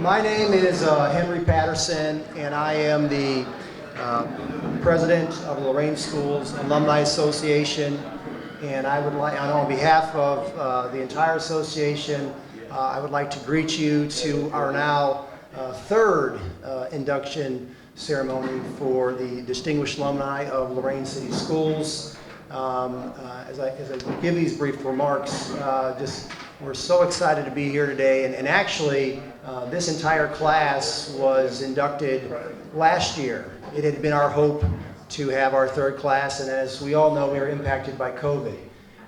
My name is Henry Patterson, and I am the president of the Lorain Schools Alumni Association. And I would like, on behalf of the entire association, I would like to greet you to our now third induction ceremony for the distinguished alumni of Lorain City Schools. As I give these brief remarks, we're so excited to be here today, and actually this entire class was inducted last year. It had been our hope to have our third class, and as we all know, we were impacted by COVID.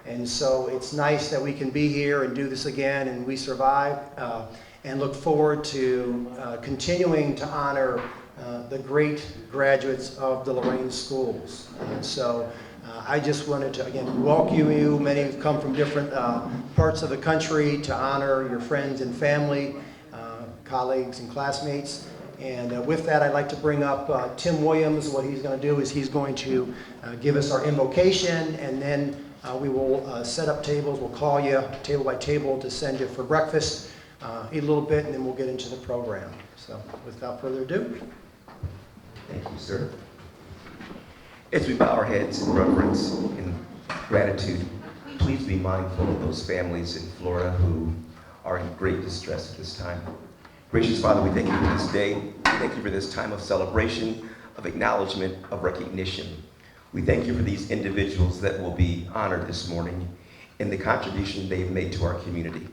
And so it's nice that we can be here and do this again, and we survived, and look forward to continuing to honor the great graduates of the Lorain schools. And so I just wanted to, again, welcome you. Many have come from different parts of the country to honor your friends and family, colleagues and classmates. And with that, I'd like to bring up Tim Williams. What he's going to do is he's going to give us our invocation, and then we will set up tables. We'll call you table by table to send you for breakfast, eat a little bit, and then we'll get into the program. So without further ado. Thank you, sir. As we bow our heads in reverence and gratitude, please be mindful of those families in Florida who are in great distress at this time. Gracious Father, we thank you for this day. We thank you for this time of celebration, of acknowledgement, of recognition. We thank you for these individuals that will be honored this morning and the contribution they've made to our community.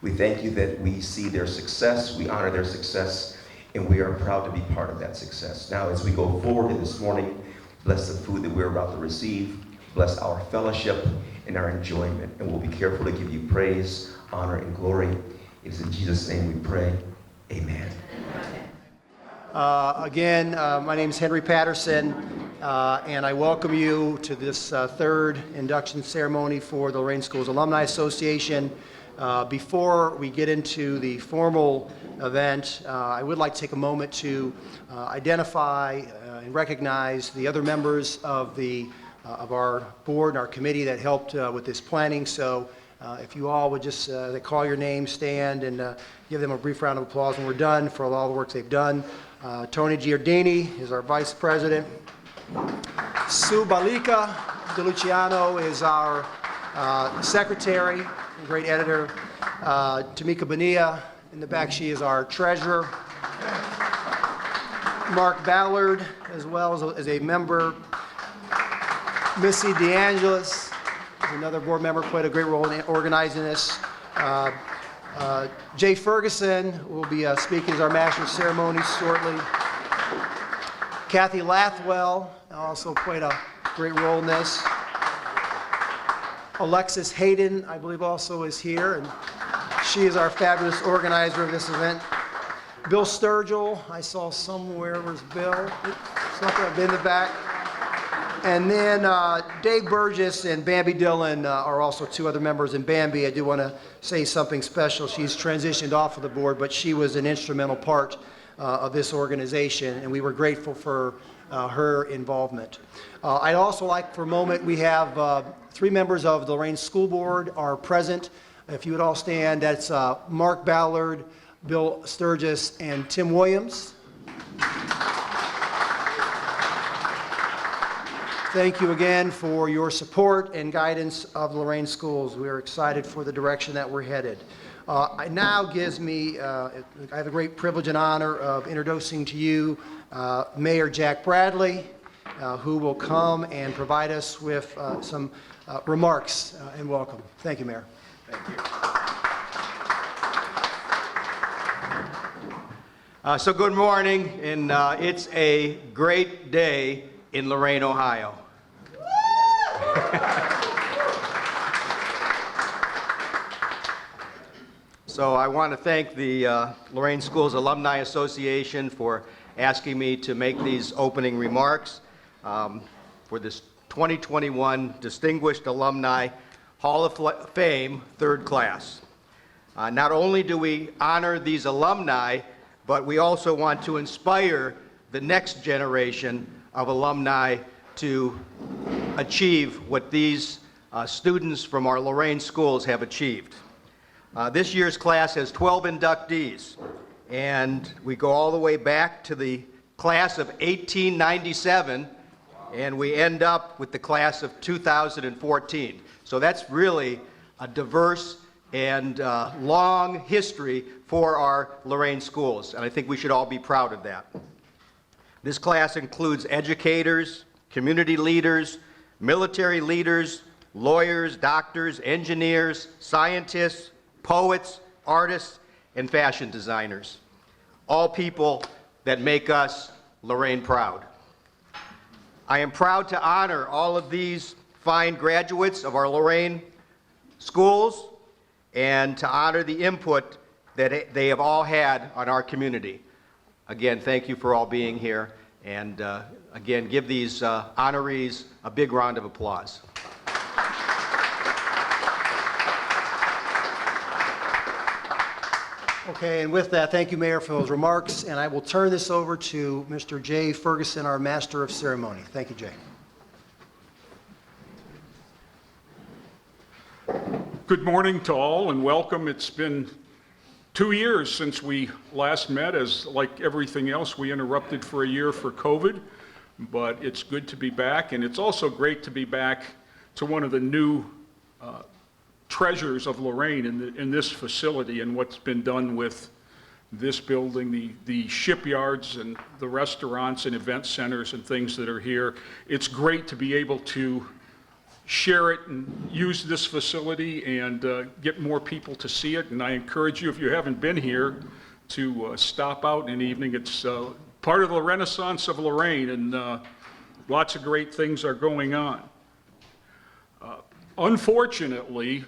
We thank you that we see their success, we honor their success, and we are proud to be part of that success. Now, as we go forward in this morning, bless the food that we're about to receive, bless our fellowship and our enjoyment, and we'll be careful to give you praise, honor, and glory. It is in Jesus' name we pray. Amen. Again, my name is Henry Patterson, and I welcome you to this third induction ceremony for the Lorain Schools Alumni Association. Before we get into the formal event, I would like to take a moment to identify and recognize the other members of our board and our committee that helped with this planning. So if you all would just call your name, stand, and give them a brief round of applause when we're done for all the work they've done. Tony Giardini is our vice president. Sue Balika DiLuciano is our secretary, great editor. Timko Bonilla in the back, she is our treasurer. Mark Ballard, as well as a member. Missy DeAngelis is another board member, played a great role in organizing this. Jay Ferguson will be speaking as our master of ceremonies shortly. Kathy Lathwell also played a great role in this. Alexis Hayden, I believe, also is here, and she is our fabulous organizer of this event. Bill Sturgill, I saw somewhere, where's Bill? Something up in the back. And then Dave Burgess and Bambi Dillon are also two other members. And Bambi, I do want to say something special. She's transitioned off of the board, but she was an instrumental part of this organization, and we were grateful for her involvement. I'd also like, for a moment, we have three members of the Lorain School Board are present. If you would all stand, that's Mark Ballard, Bill Sturgis, and Tim Williams. Thank you again for your support and guidance of Lorain Schools. We are excited for the direction that we're headed. It now gives me, I have the great privilege and honor of introducing to you Mayor Jack Bradley, who will come and provide us with some remarks and welcome. Thank you, Mayor. Thank you. So good morning, and it's a great day in Lorain, Ohio. So I want to thank the Lorain Schools Alumni Association for asking me to make these opening remarks for this 2021 Distinguished Alumni Hall of Fame third class. Not only do we honor these alumni, but we also want to inspire the next generation of alumni to achieve what these students from our Lorain schools have achieved. This year's class has 12 inductees, and we go all the way back to the class of 1897, and we end up with the class of 2014. So that's really a diverse and long history for our Lorain schools, and I think we should all be proud of that. This class includes educators, community leaders, military leaders, lawyers, doctors, engineers, scientists, poets, artists, and fashion designers. All people that make us Lorain proud. I am proud to honor all of these fine graduates of our Lorain schools and to honor the input that they have all had on our community. Again, thank you for all being here, and again, give these honorees a big round of applause. Okay, and with that, thank you, Mayor, for those remarks, and I will turn this over to Mr. Jay Ferguson, our Master of Ceremony. Thank you, Jay. Good morning to all and welcome. It's been 2 years since we last met. As like everything else, we interrupted for a year for COVID, but it's good to be back, and it's also great to be back to one of the new treasures of Lorain in this facility and what's been done with this building, the shipyards and the restaurants and event centers and things that are here. It's great to be able to share it and use this facility and get more people to see it. And I encourage you, if you haven't been here, to stop out in an evening. It's part of the Renaissance of Lorain, and lots of great things are going on. Unfortunately,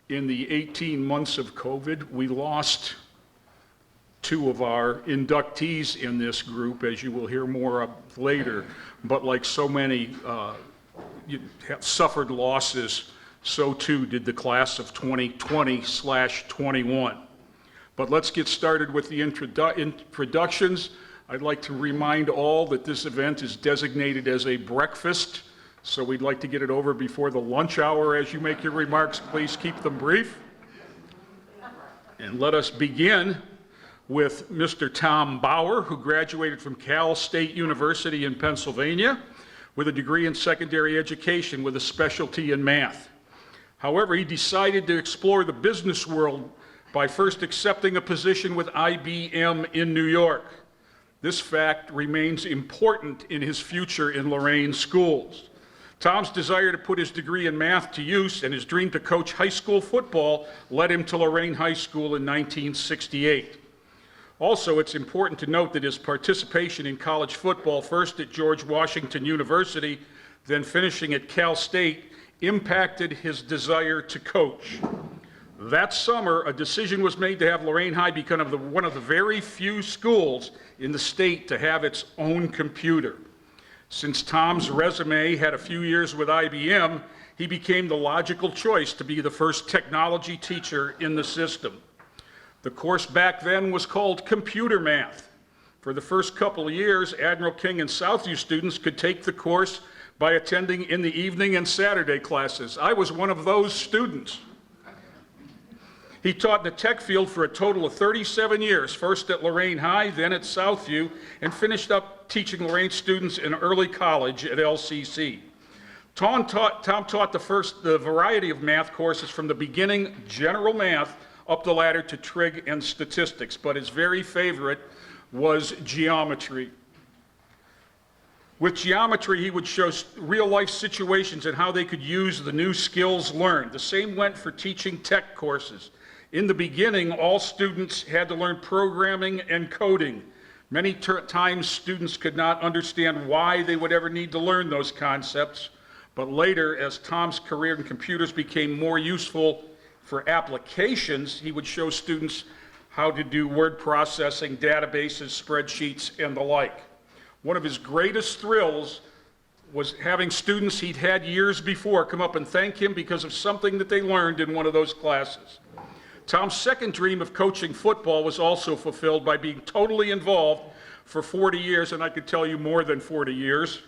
in the 18 months of COVID, we lost 2 of our inductees in this group, as you will hear more of later. But like so many have suffered losses, so too did the class of 2020/21. But let's get started with the introductions. I'd like to remind all that this event is designated as a breakfast, so we'd like to get it over before the lunch hour. As you make your remarks, please keep them brief. And let us begin with Mr. Tom Bauer, who graduated from Cal State University in Pennsylvania with a degree in secondary education with a specialty in math. However, he decided to explore the business world by first accepting a position with IBM in New York. This fact remains important in his future in Lorain schools. Tom's desire to put his degree in math to use and his dream to coach high school football led him to Lorain High School in 1968. Also, it's important to note that his participation in college football, first at George Washington University, then finishing at Cal State, impacted his desire to coach. That summer, a decision was made to have Lorain High become one of the very few schools in the state to have its own computer. Since Tom's resume had a few years with IBM, he became the logical choice to be the first technology teacher in the system. The course back then was called computer math. For the first couple of years, Admiral King and Southview students could take the course by attending in the evening and Saturday classes. I was one of those students. He taught in the tech field for a total of 37 years, first at Lorain High, then at Southview, and finished up teaching Lorain students in early college at LCC. Tom taught the variety of math courses from the beginning, general math, up the ladder to trig and statistics, but his very favorite was geometry. With geometry, he would show real-life situations and how they could use the new skills learned. The same went for teaching tech courses. In the beginning, all students had to learn programming and coding. Many times, students could not understand why they would ever need to learn those concepts, but later, as Tom's career in computers became more useful for applications, he would show students how to do word processing, databases, spreadsheets, and the like. One of his greatest thrills was having students he'd had years before come up and thank him because of something that they learned in one of those classes. Tom's second dream of coaching football was also fulfilled by being totally involved for 40 years, and I could tell you more than 40 years,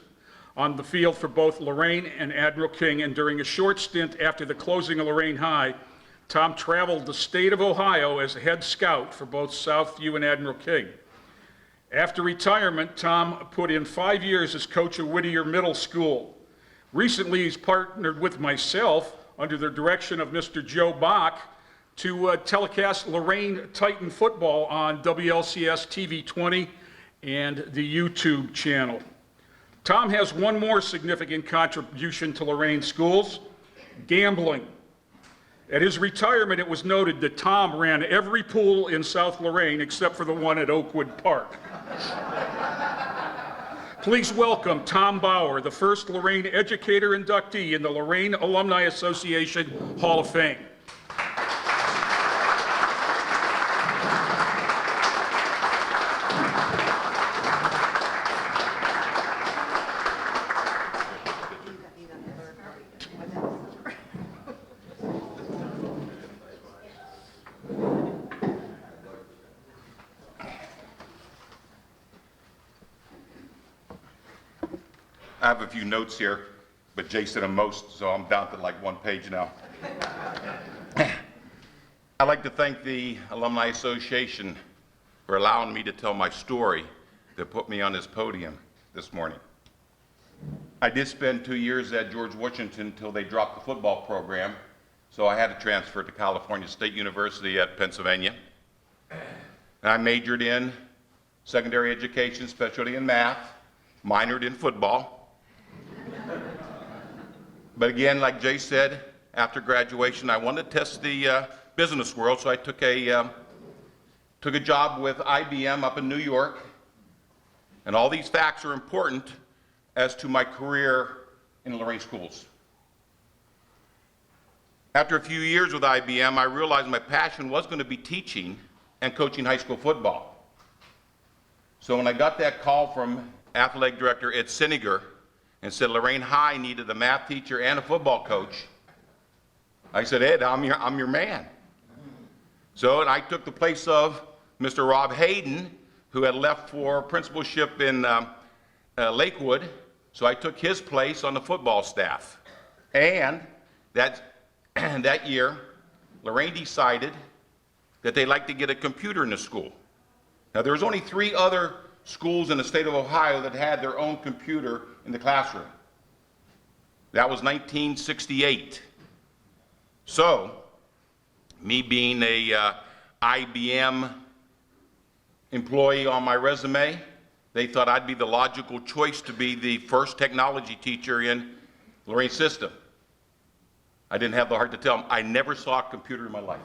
on the field for both Lorain and Admiral King. And during a short stint after the closing of Lorain High, Tom traveled the state of Ohio as a head scout for both Southview and Admiral King. After retirement, Tom put in 5 years as coach of Whittier Middle School. Recently, he's partnered with myself under the direction of Mr. Joe Bach to telecast Lorain Titan football on WLCS TV 20 and the YouTube channel. Tom has one more significant contribution to Lorain schools: gambling. At his retirement, it was noted that Tom ran every pool in South Lorain except for the one at Oakwood Park. Please welcome Tom Bauer, the first Lorain educator inductee in the Lorain Alumni Association Hall of Fame. I have a few notes here, but Jay said them most, so I'm down to like one page now. I'd like to thank the Alumni Association for allowing me to tell my story that put me on this podium this morning. I did spend 2 years at George Washington until they dropped the football program, so I had to transfer to California State University at Pennsylvania. And I majored in secondary education, specialty in math, minored in football. But again, like Jay said, after graduation, I wanted to test the business world, so I took a job with IBM up in New York. And all these facts are important as to my career in Lorain schools. After a few years with IBM, I realized my passion was going to be teaching and coaching high school football. So when I got that call from athletic director Ed Siniger and said Lorain High needed a math teacher and a football coach, I said, Ed, I'm your man. So and I took the place of Mr. Rob Hayden, who had left for principalship in Lakewood, so I took his place on the football staff. And that year, Lorraine decided that they'd like to get a computer in the school. Now, there was only 3 other schools in the state of Ohio that had their own computer in the classroom. That was 1968. So, me being a IBM employee on my resume, they thought I'd be the logical choice to be the first technology teacher in Lorraine's system. I didn't have the heart to tell them I never saw a computer in my life.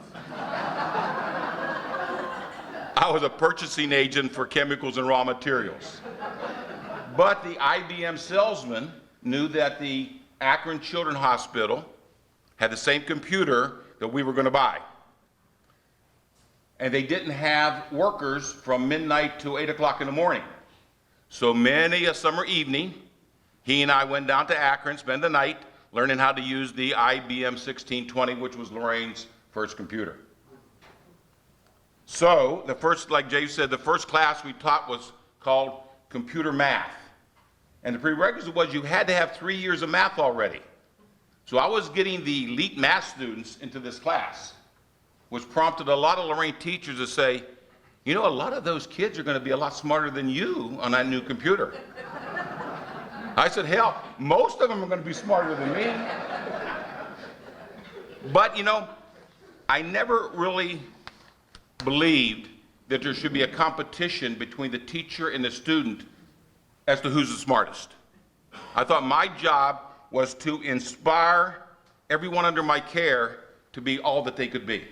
I was a purchasing agent for chemicals and raw materials. But the IBM salesman knew that the Akron Children's Hospital had the same computer that we were going to buy. And they didn't have workers from midnight to 8 o'clock in the morning. So many a summer evening, he and I went down to Akron, spent the night learning how to use the IBM 1620, which was Lorraine's first computer. So the first, like Jay said, the first class we taught was called computer math. And the prerequisite was you had to have 3 years of math already. So I was getting the elite math students into this class, which prompted a lot of Lorain teachers to say, you know, a lot of those kids are going to be a lot smarter than you on that new computer. I said, hell, most of them are going to be smarter than me. But, you know, I never really believed that there should be a competition between the teacher and the student as to who's the smartest. I thought my job was to inspire everyone under my care to be all that they could be.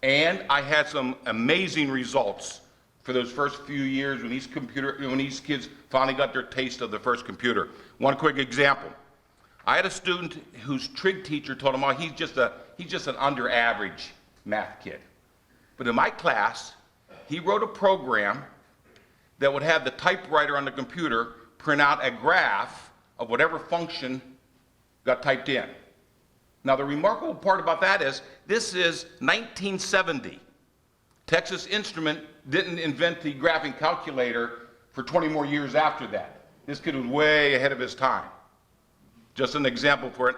And I had some amazing results for those first few years when these kids finally got their taste of the first computer. One quick example. I had a student whose trig teacher told him, oh, he's just an under average math kid. But in my class, he wrote a program that would have the typewriter on the computer print out a graph of whatever function got typed in. Now, the remarkable part about that is this is 1970. Texas Instrument didn't invent the graphing calculator for 20 more years after that. This kid was way ahead of his time. Just an example for an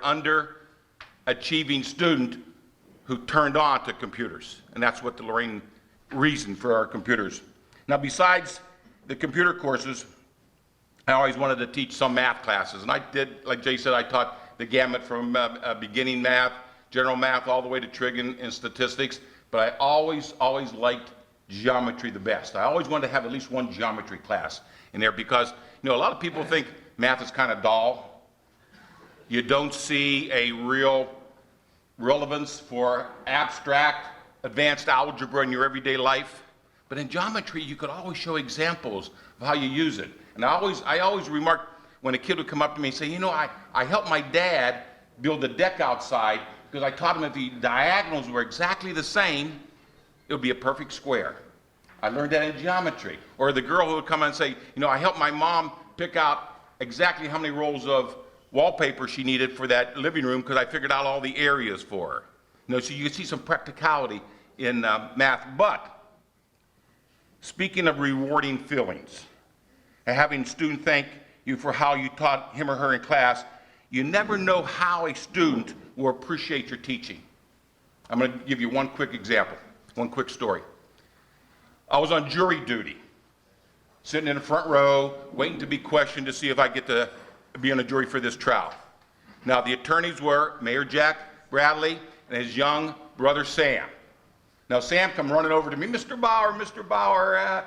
underachieving student who turned on to computers, and that's what the Lorain reason for our computers. Now, besides the computer courses, I always wanted to teach some math classes, and I did, like Jay said, I taught the gamut from beginning math, general math, all the way to trig and statistics, but I always liked geometry the best. I always wanted to have at least one geometry class in there because, a lot of people think math is kind of dull. You don't see a real relevance for abstract, advanced algebra in your everyday life. But in geometry, you could always show examples of how you use it. And I always remarked when a kid would come up to me and say, I helped my dad build a deck outside because I taught him if the diagonals were exactly the same, it would be a perfect square. I learned that in geometry. Or the girl who would come and say, I helped my mom pick out exactly how many rolls of wallpaper she needed for that living room because I figured out all the areas for her. So you can see some practicality in math. But speaking of rewarding feelings and having students thank you for how you taught him or her in class, you never know how a student will appreciate your teaching. I'm going to give you one quick example, one quick story. I was on jury duty, sitting in the front row, waiting to be questioned to see if I get to be on a jury for this trial. Now, the attorneys were Mayor Jack Bradley and his young brother Sam. Now, Sam come running over to me, Mr. Bauer.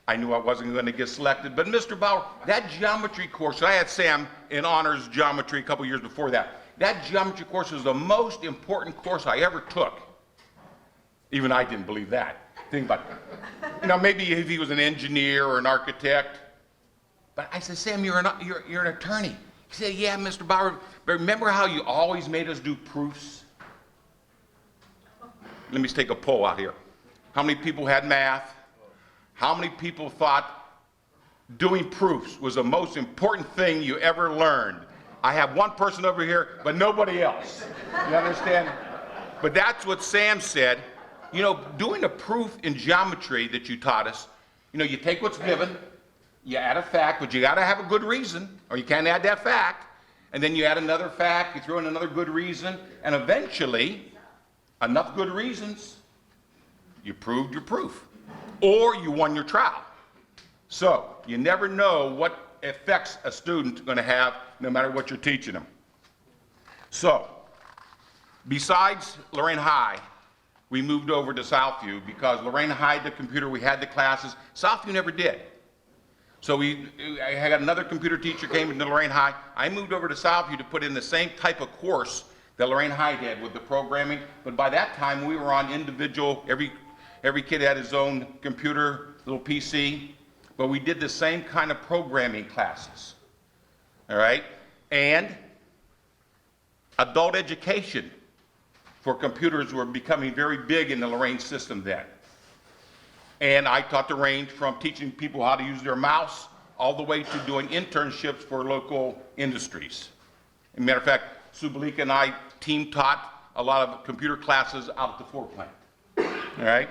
I knew I wasn't going to get selected, but Mr. Bauer, that geometry course, I had Sam in honors geometry a couple years before that. That geometry course was the most important course I ever took. Even I didn't believe that. Think about it. Maybe if he was an engineer or an architect. But I said, Sam, you're an attorney. He said, yeah, Mr. Bauer, but remember how you always made us do proofs? Let me take a poll out here. How many people had math? How many people thought doing proofs was the most important thing you ever learned? I have one person over here, but nobody else. You understand? But that's what Sam said. Doing a proof in geometry that you taught us, you take what's given, you add a fact, but you got to have a good reason, or you can't add that fact. And then you add another fact, you throw in another good reason, and eventually, enough good reasons, you proved your proof. Or you won your trial. So, you never know what effects a student's going to have, no matter what you're teaching them. So, besides Lorain High, we moved over to Southview because Lorain High had the computer, we had the classes. Southview never did. So I had another computer teacher came into Lorain High. I moved over to Southview to put in the same type of course that Lorain High did with the programming. But by that time, we were on individual, every kid had his own computer, little PC. But we did the same kind of programming classes. All right? And adult education for computers were becoming very big in the Lorain system then. And I taught the range from teaching people how to use their mouse all the way to doing internships for local industries. As a matter of fact, Subalika and I team taught a lot of computer classes out at the Ford plant. All right?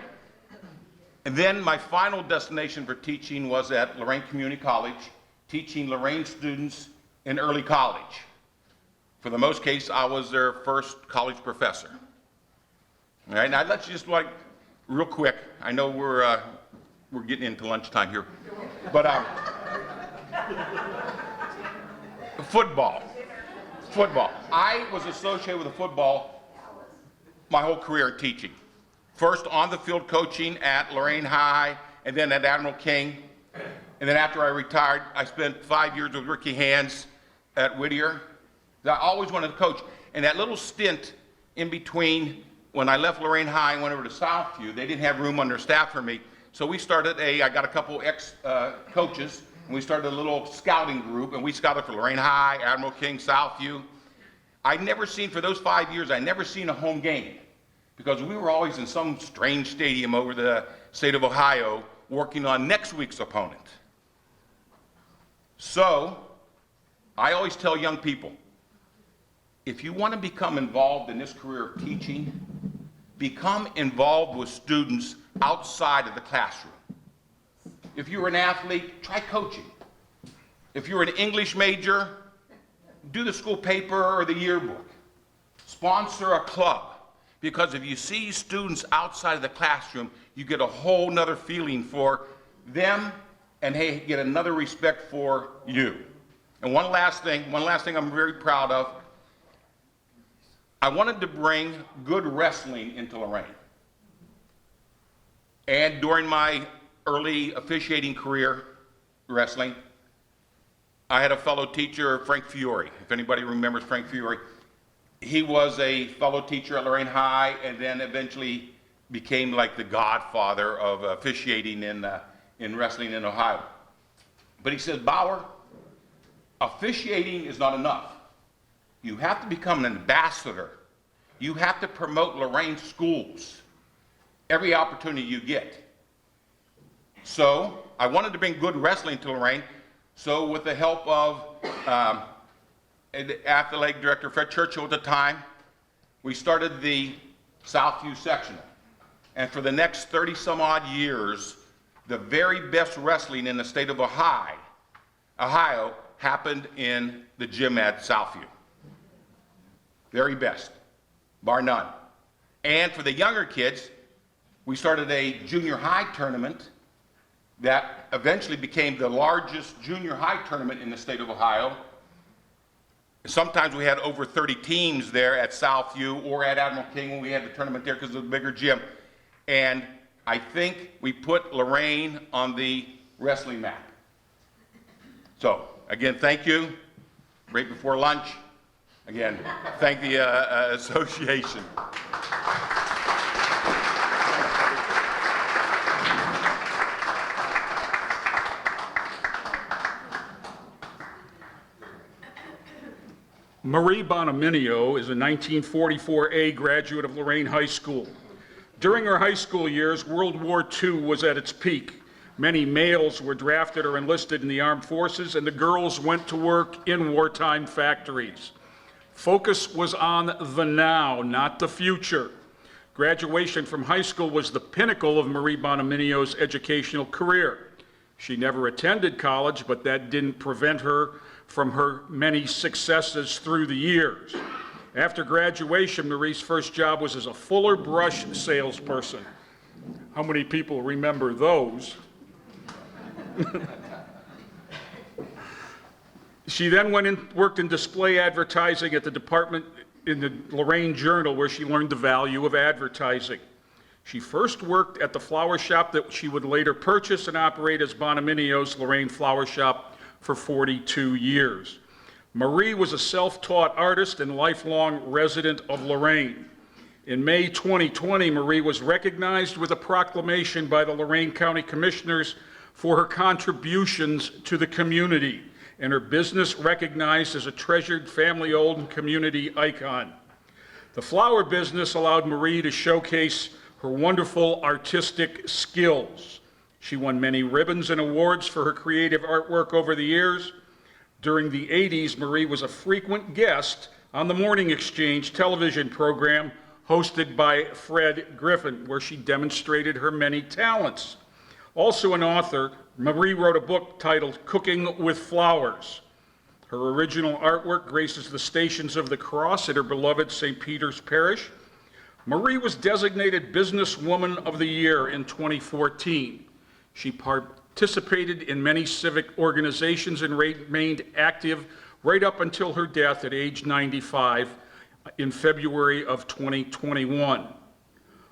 And then my final destination for teaching was at Lorain Community College, teaching Lorain students in early college. For the most case, I was their first college professor. All right, now let's just real quick. I know we're getting into lunchtime here, but football. I was associated with the football my whole career in teaching. First on the field coaching at Lorain High, and then at Admiral King, and then after I retired, I spent 5 years with Ricky Hands at Whittier. I always wanted to coach, and that little stint in between. When I left Lorain High and went over to Southview, they didn't have room on their staff for me. So we started I got a couple ex-coaches, and we started a little scouting group, and we scouted for Lorain High, Admiral King, Southview. For those 5 years, I never seen a home game because we were always in some strange stadium over the state of Ohio working on next week's opponent. So, I always tell young people, if you want to become involved in this career of teaching, become involved with students outside of the classroom. If you're an athlete, try coaching. If you're an English major, do the school paper or the yearbook. Sponsor a club. because if you see students outside of the classroom, you get a whole nother feeling for them, and hey, get another respect for you. And one last thing I'm very proud of. I wanted to bring good wrestling into Lorain. And during my early officiating career, wrestling, I had a fellow teacher, Frank Fiore. If anybody remembers Frank Fiore, he was a fellow teacher at Lorain High and then eventually became like the godfather of officiating in wrestling in Ohio. But he says, Bauer, officiating is not enough. You have to become an ambassador. You have to promote Lorain schools every opportunity you get. So I wanted to bring good wrestling to Lorain. So with the help of the athletic director, Fred Churchill at the time, we started the Southview sectional. And for the next 30 some odd years, the very best wrestling in the state of Ohio happened in the gym at Southview. Very best, bar none. And for the younger kids, we started a junior high tournament that eventually became the largest junior high tournament in the state of Ohio. Sometimes we had over 30 teams there at Southview or at Admiral King when we had the tournament there because of the bigger gym. And I think we put Lorraine on the wrestling map. So, again, thank you. Right before lunch, again, thank the association. Marie Bonaminio is a 1944A graduate of Lorain High School. During her high school years, World War II was at its peak. Many males were drafted or enlisted in the armed forces, and the girls went to work in wartime factories. Focus was on the now, not the future. Graduation from high school was the pinnacle of Marie Bonaminio's educational career. She never attended college, but that didn't prevent her from her many successes through the years. After graduation, Marie's first job was as a Fuller brush salesperson. How many people remember those? She then went and worked in display advertising at the department in the Lorain Journal, where she learned the value of advertising. She first worked at the flower shop that she would later purchase and operate as Bonaminio's Lorain Flower Shop for 42 years. Marie was a self-taught artist and lifelong resident of Lorain. In May 2020, Marie was recognized with a proclamation by the Lorain County Commissioners for her contributions to the community, and her business recognized as a treasured family-owned community icon. The flower business allowed Marie to showcase her wonderful artistic skills. She won many ribbons and awards for her creative artwork over the years. During the 80s, Marie was a frequent guest on the Morning Exchange television program hosted by Fred Griffin, where she demonstrated her many talents. Also an author, Marie wrote a book titled Cooking with Flowers. Her original artwork graces the Stations of the Cross at her beloved St. Peter's Parish. Marie was designated Businesswoman of the Year in 2014. She participated in many civic organizations and remained active right up until her death at age 95 in February of 2021.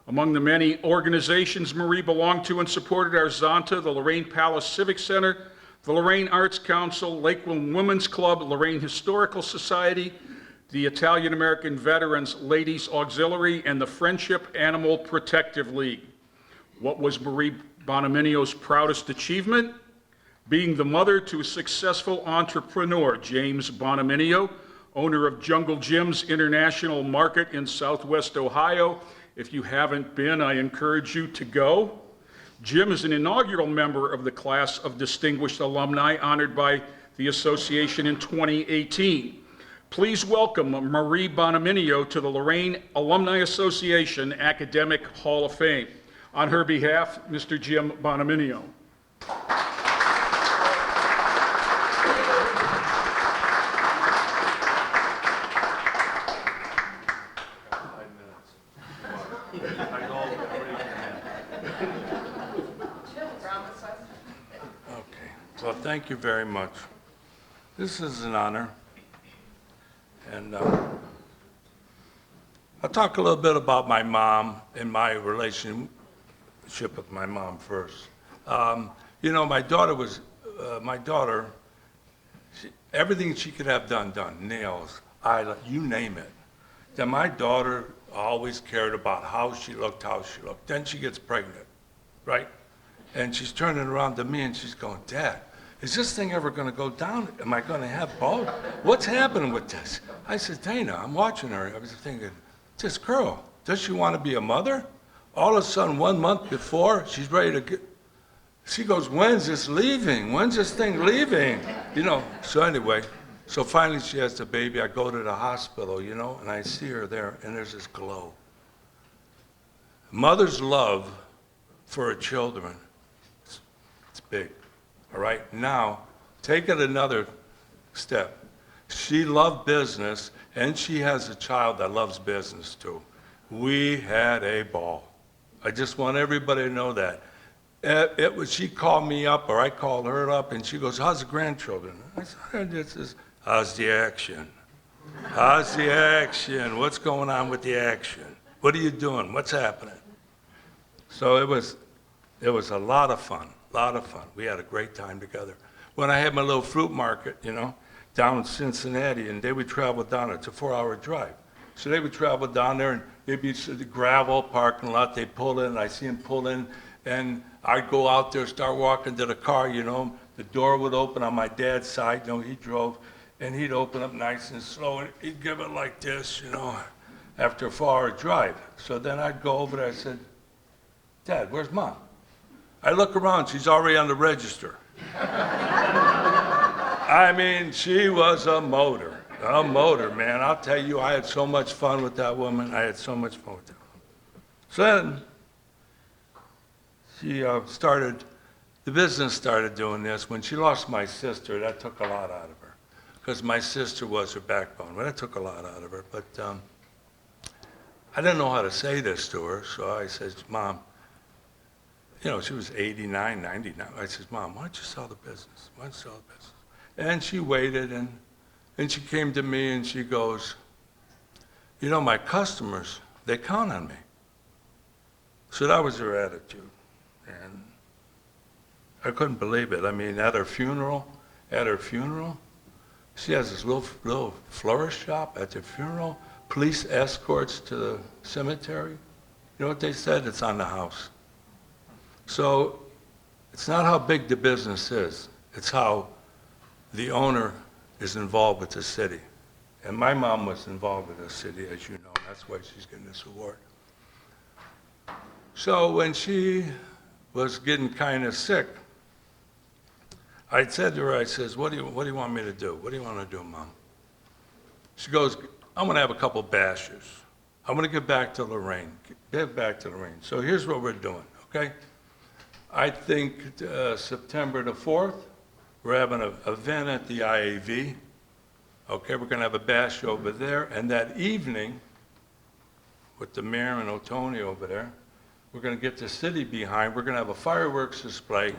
Among the many organizations Marie belonged to and supported are Zonta, the Lorain Palace Civic Center, the Lorain Arts Council, Lakeland Women's Club, Lorain Historical Society, the Italian American Veterans Ladies Auxiliary, and the Friendship Animal Protective League. What was Marie Bonaminio's proudest achievement? Being the mother to a successful entrepreneur, James Bonaminio, owner of Jungle Jim's International Market in Southwest Ohio. If you haven't been, I encourage you to go. Jim is an inaugural member of the class of distinguished alumni honored by the association in 2018. Please welcome Marie Bonaminio to the Lorain Alumni Association Academic Hall of Fame. On her behalf, Mr. Jim Bonaminio. thank you very much. This is an honor. And I'll talk a little bit about my mom and my relationship with my mom first. You know, my daughter, everything she could have done, nails, you name it. Then my daughter always cared about how she looked. Then she gets pregnant, right? And she's turning around to me and she's going, Dad, is this thing ever gonna go down? Am I gonna have both? What's happening with this? I said, Dana, I'm watching her. I was thinking, this girl, does she wanna be a mother? All of a sudden, 1 month before, she's ready to get, she goes, when's this leaving? When's this thing leaving? You know, so anyway, so finally she has the baby. I go to the hospital, you know, and I see her there, and there's this glow. Mother's love for her children, it's big, all right? Now, take it another step. She loved business, and she has a child that loves business too. We had a ball. I just want everybody to know that. She called me up, or I called her up, and she goes, how's the grandchildren? I said, how's the action? How's the action? What's going on with the action? What are you doing? What's happening? So it was a lot of fun. We had a great time together. When I had my little fruit market, you know, down in Cincinnati, and they would travel down, it's a 4-hour drive. So they would travel down there, and it'd be the gravel parking lot, they'd pull in, I see them pull in, and I'd go out there, start walking to the car, you know, the door would open on my dad's side, you know, he drove, and he'd open up nice and slow, and he'd give it like this, you know, after a 4-hour drive. So then I'd go over there, I said, Dad, where's Mom? I look around, she's already on the register. I mean, she was a motor, man. I'll tell you, I had so much fun with that woman. So then, the business started doing this. When she lost my sister, that took a lot out of her, because my sister was her backbone. But that took a lot out of her. But I didn't know how to say this to her, so I said, Mom, you know, she was 89, 99. I said, Mom, why don't you sell the business? And she waited, and she came to me and she goes, you know, my customers, they count on me. So that was her attitude. And I couldn't believe it. I mean, at her funeral, she has this little florist shop at the funeral, police escorts to the cemetery. You know what they said? It's on the house. So it's not how big the business is, it's how the owner is involved with the city. And my mom was involved with the city, as you know, and that's why she's getting this award. So when she was getting kind of sick, I said to her, I says, what do you want me to do? What do you want to do, Mom? She goes, I'm going to have a couple bashes. I'm going to get back to Lorraine. So here's what we're doing, okay? I think September the 4th, we're having an event at the IAV. Okay, we're gonna have a bash over there, and that evening, with the mayor and Otoni over there, we're gonna get the city behind. We're gonna have a fireworks display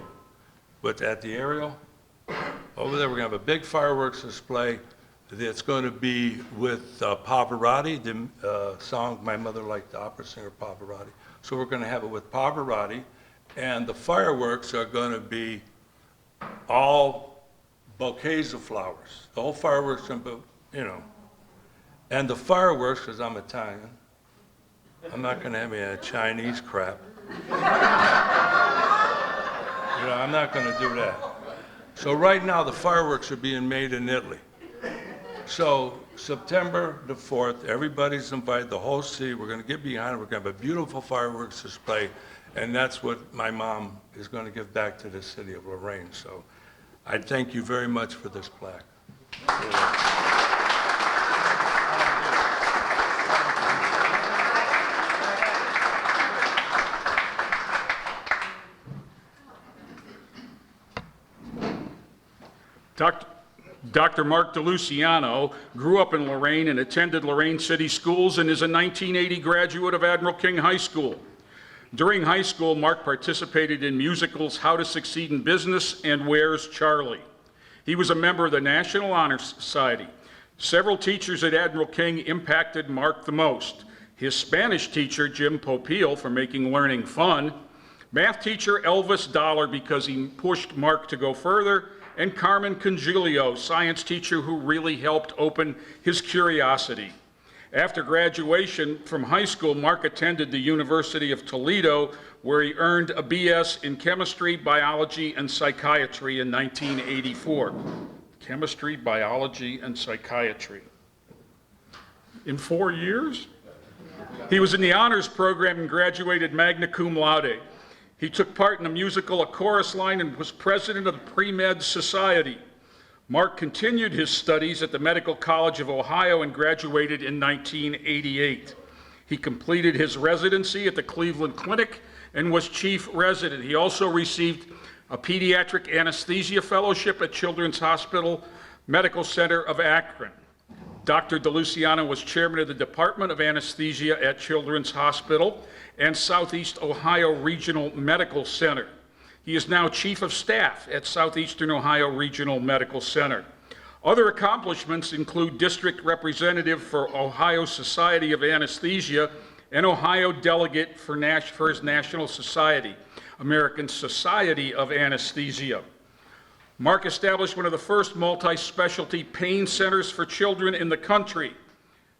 at the aerial. Over there, we're gonna have a big fireworks display that's gonna be with Pavarotti, the song my mother liked, the opera singer Pavarotti. So we're gonna have it with Pavarotti, and the fireworks are going to be all bouquets of flowers. The whole fireworks, you know. And the fireworks, because I'm Italian, I'm not going to have any of that Chinese crap. You know, I'm not going to do that. So right now, the fireworks are being made in Italy. So September the 4th, everybody's invited, the whole city. We're going to get behind it. We're going to have a beautiful fireworks display. And that's what my mom is going to give back to the city of Lorain. So I thank you very much for this plaque. Dr. Mark DiLuciano grew up in Lorain and attended Lorain City Schools and is a 1980 graduate of Admiral King High School. During high school, Mark participated in musicals How to Succeed in Business and Where's Charlie? He was a member of the National Honor Society. Several teachers at Admiral King impacted Mark the most. His Spanish teacher, Jim Popeil, for making learning fun, math teacher Elvis Dollar because he pushed Mark to go further, and Carmen Colon, science teacher who really helped open his curiosity. After graduation from high school, Mark attended the University of Toledo, where he earned a BS in chemistry, biology, and psychiatry in 1984. Chemistry, biology, and psychiatry. In 4 years? He was in the honors program and graduated magna cum laude. He took part in a musical A Chorus Line and was president of the Pre-Med Society. Mark continued his studies at the Medical College of Ohio and graduated in 1988. He completed his residency at the Cleveland Clinic and was chief resident. He also received a pediatric anesthesia fellowship at Children's Hospital Medical Center of Akron. Dr. DiLuciano was chairman of the Department of Anesthesia at Children's Hospital and Southeast Ohio Regional Medical Center. He is now Chief of Staff at Southeastern Ohio Regional Medical Center. Other accomplishments include District Representative for Ohio Society of Anesthesia and Ohio Delegate for his National Society, American Society of Anesthesia. Mark established one of the first multi-specialty pain centers for children in the country.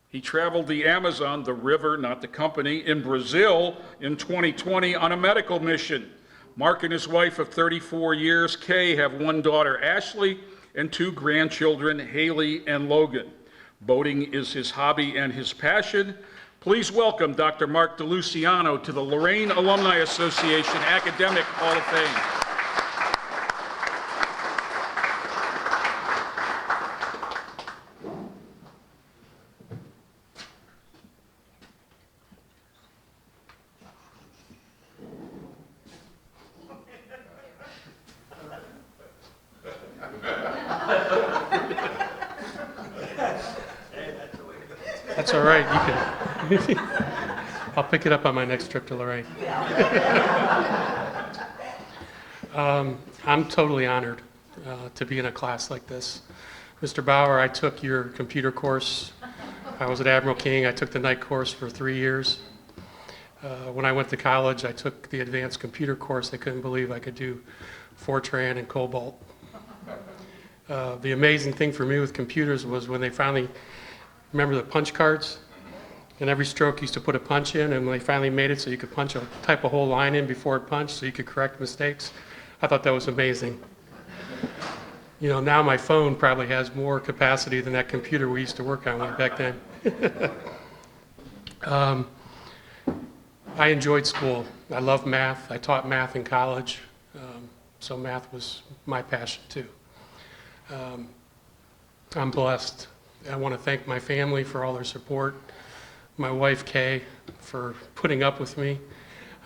He traveled the Amazon, the river, not the company, in Brazil in 2020 on a medical mission. Mark and his wife of 34 years, Kay, have one daughter, Ashley, and 2 grandchildren, Haley and Logan. Boating is his hobby and his passion. Please welcome Dr. Mark DiLuciano to the Lorain Alumni Association Academic Hall of Fame. That's all right, you can. I'll pick it up on my next trip to Lorraine. I'm totally honored to be in a class like this. Mr. Bauer, I took your computer course. I was at Admiral King. I took the night course for 3 years. When I went to college, I took the advanced computer course. I couldn't believe I could do Fortran and Cobalt. The amazing thing for me with computers was when they finally, remember the punch cards? And every stroke used to put a punch in, and when they finally made it so you could type a whole line in before it punched so you could correct mistakes, I thought that was amazing. You know, now my phone probably has more capacity than that computer we used to work on back then. I enjoyed school. I love math. I taught math in college, so math was my passion too. I'm blessed. I want to thank my family for all their support, my wife Kay for putting up with me.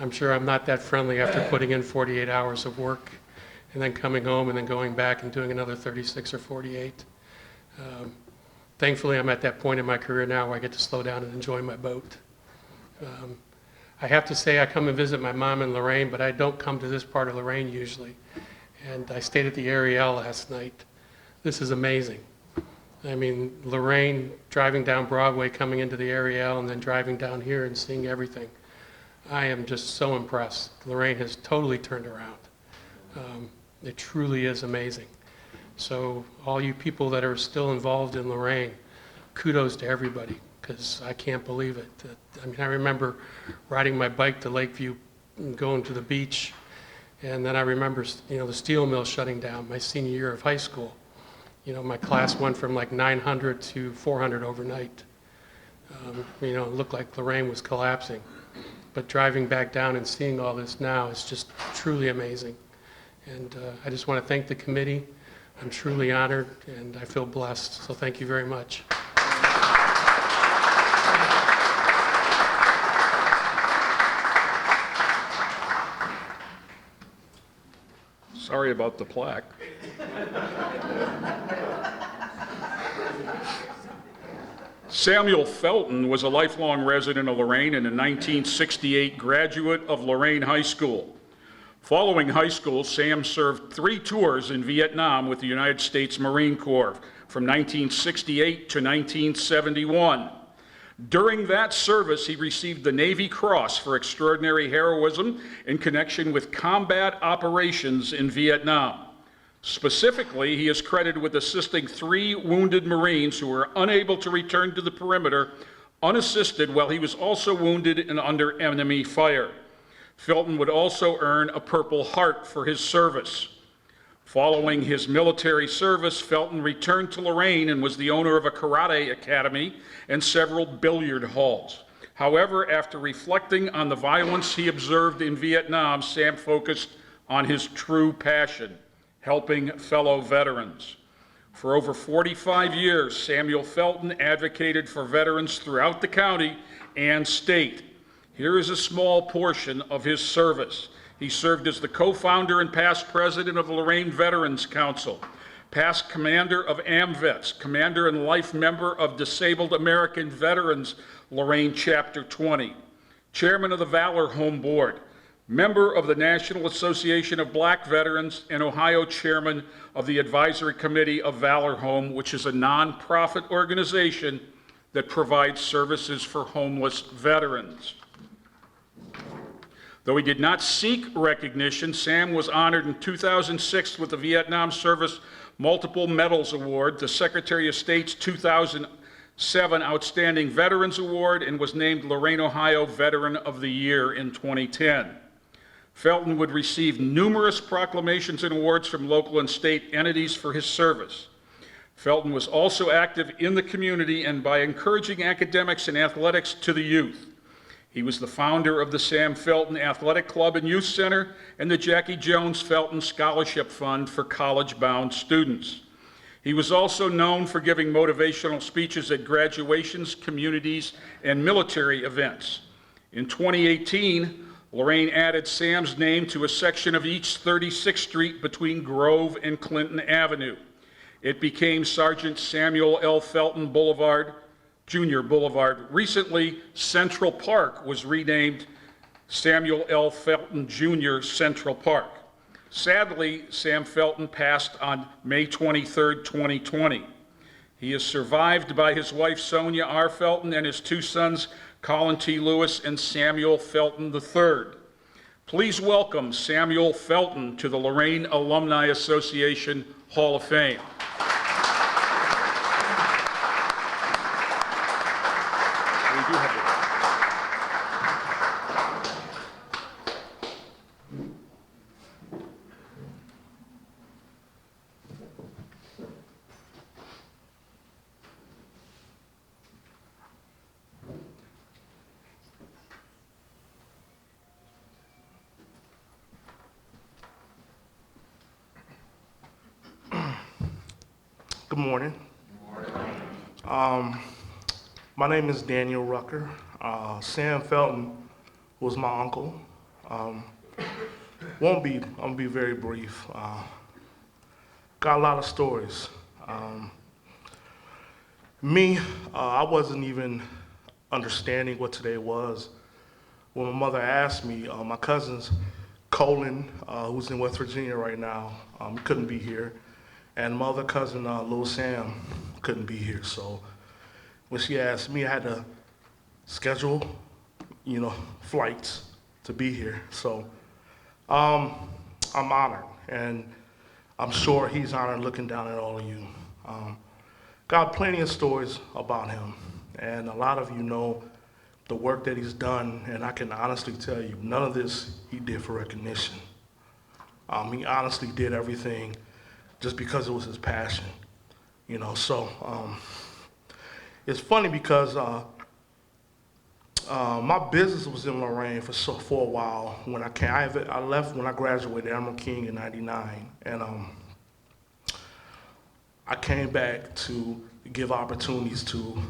I'm sure I'm not that friendly after putting in 48 hours of work and then coming home and then going back and doing another 36 or 48. Thankfully, I'm at that point in my career now where I get to slow down and enjoy my boat. I have to say I come and visit my mom in Lorraine, but I don't come to this part of Lorraine usually. And I stayed at the Ariel last night. This is amazing. I mean, Lorraine, driving down Broadway, coming into the Ariel, and then driving down here and seeing everything. I am just so impressed. Lorraine has totally turned around. It truly is amazing. So all you people that are still involved in Lorraine, kudos to everybody, because I can't believe it. I mean, I remember riding my bike to Lakeview and going to the beach, and then I remember, you know, the steel mill shutting down my senior year of high school. You know, my class went from like 900 to 400 overnight. You know, it looked like Lorraine was collapsing. But driving back down and seeing all this now is just truly amazing. And I just want to thank the committee. I'm truly honored and I feel blessed. So thank you very much. Sorry about the plaque. Samuel Felton was a lifelong resident of Lorain and a 1968 graduate of Lorain High School. Following high school, Sam served 3 tours in Vietnam with the United States Marine Corps from 1968 to 1971. During that service, he received the Navy Cross for extraordinary heroism in connection with combat operations in Vietnam. Specifically, he is credited with assisting 3 wounded Marines who were unable to return to the perimeter unassisted while he was also wounded and under enemy fire. Felton would also earn a Purple Heart for his service. Following his military service, Felton returned to Lorraine and was the owner of a karate academy and several billiard halls. However, after reflecting on the violence he observed in Vietnam, Sam focused on his true passion, helping fellow veterans. For over 45 years, Samuel Felton advocated for veterans throughout the county and state. Here is a small portion of his service. He served as the co-founder and past president of the Lorraine Veterans Council, past commander of AMVETS, commander and life member of Disabled American Veterans Lorraine Chapter 20, chairman of the Valor Home Board, member of the National Association of Black Veterans, and Ohio chairman of the Advisory Committee of Valor Home, which is a nonprofit organization that provides services for homeless veterans. Though he did not seek recognition, Sam was honored in 2006 with the Vietnam Service Multiple Medals Award, the Secretary of State's 2007 Outstanding Veterans Award, and was named Lorain, Ohio Veteran of the Year in 2010. Felton would receive numerous proclamations and awards from local and state entities for his service. Felton was also active in the community and by encouraging academics and athletics to the youth. He was the founder of the Sam Felton Athletic Club and Youth Center and the Jackie Jones Felton Scholarship Fund for college-bound students. He was also known for giving motivational speeches at graduations, communities, and military events. In 2018, Lorraine added Sam's name to a section of East 36th Street between Grove and Clinton Avenue. It became Sergeant Samuel L. Felton Boulevard, Jr. Boulevard. Recently, Central Park was renamed Samuel L. Felton Jr. Central Park. Sadly, Sam Felton passed on May 23, 2020. He is survived by his wife Sonia R. Felton and his 2 sons, Colin T. Lewis and Samuel Felton III. Please welcome Samuel Felton to the Lorain Alumni Association Hall of Fame. Good morning. My name is Daniel Rucker. Sam Felton was my uncle. I'm gonna be very brief. Got a lot of stories. I wasn't even understanding what today was. When my mother asked me, my cousins, Colin, who's in West Virginia right now, couldn't be here. And my other cousin, Little Sam, couldn't be here. So when she asked me, I had to schedule, flights to be here. So I'm honored, and I'm sure he's honored looking down at all of you. Got plenty of stories about him, and a lot of you know the work that he's done, and I can honestly tell you, none of this he did for recognition. He honestly did everything just because it was his passion, So it's funny because my business was in Lorain for a while. When I came, I left when I graduated Admiral King in '99, and I came back to give opportunities to,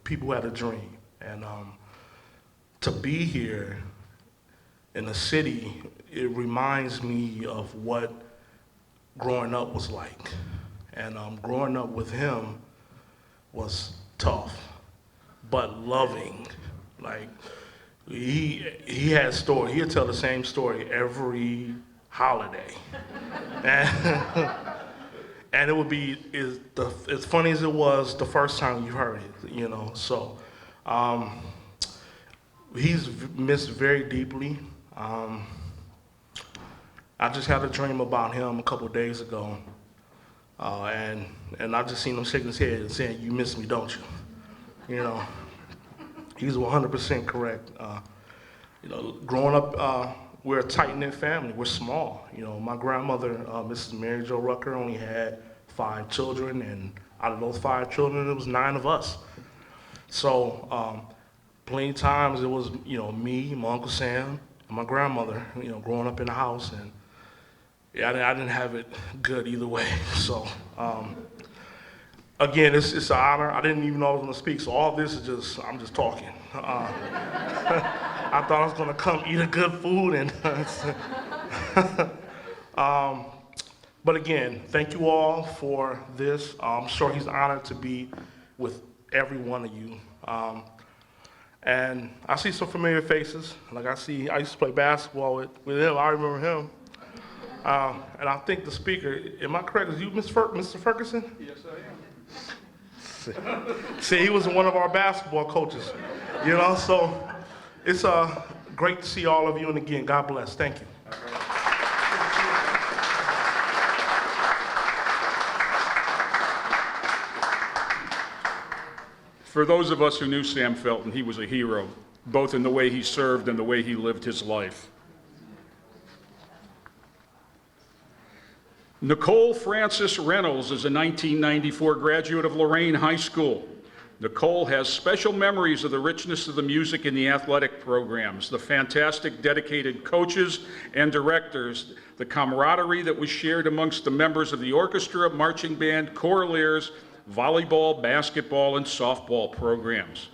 people who had a dream, and to be here in the city, it reminds me of what growing up was like. And growing up with him was tough, but loving. Like, he had a story. He'll tell the same story every holiday. And it would be as funny as it was the first time you heard it, you know. So he's missed very deeply. I just had a dream about him a couple of days ago, and I just seen him shaking his head and saying, "You miss me, don't you?" You know, he's 100% correct. You know, growing up, we're a tight-knit family. We're small. You know, my grandmother, Mrs. Mary Jo Rucker, only had 5 children, and out of those 5 children, it was 9 of us. So plenty of times it was, you know, me, my Uncle Sam, and my grandmother, you know, growing up in the house, and yeah, I didn't have it good either way. So again, it's an honor. I didn't even know I was going to speak, so all this is just, I'm just talking. I thought I was going to come eat a good food, and but again, thank you all for this. I'm sure he's honored to be with every one of you. And I see some familiar faces. Like I used to play basketball with him. I remember him. And I think the speaker, am I correct? Is you Mr. Ferguson? Yes, I am. See, he was one of our basketball coaches. You know, so it's great to see all of you. And again, God bless. Thank you. For those of us who knew Sam Felton, he was a hero, both in the way he served and the way he lived his life. Nicole Francis-Reynolds is a 1994 graduate of Lorain High School. Nicole has special memories of the richness of the music in the athletic programs, the fantastic dedicated coaches and directors, the camaraderie that was shared amongst the members of the orchestra, marching band, choraleers, volleyball, basketball, and softball programs.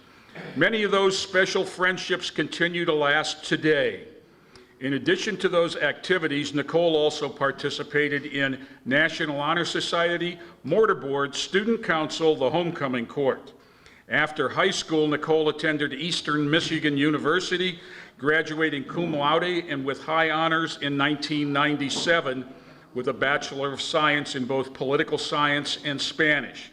Many of those special friendships continue to last today. In addition to those activities, Nicole also participated in National Honor Society, Mortarboard, Student Council, the Homecoming Court. After high school, Nicole attended Eastern Michigan University, graduating cum laude and with high honors in 1997 with a Bachelor of Science in both Political Science and Spanish.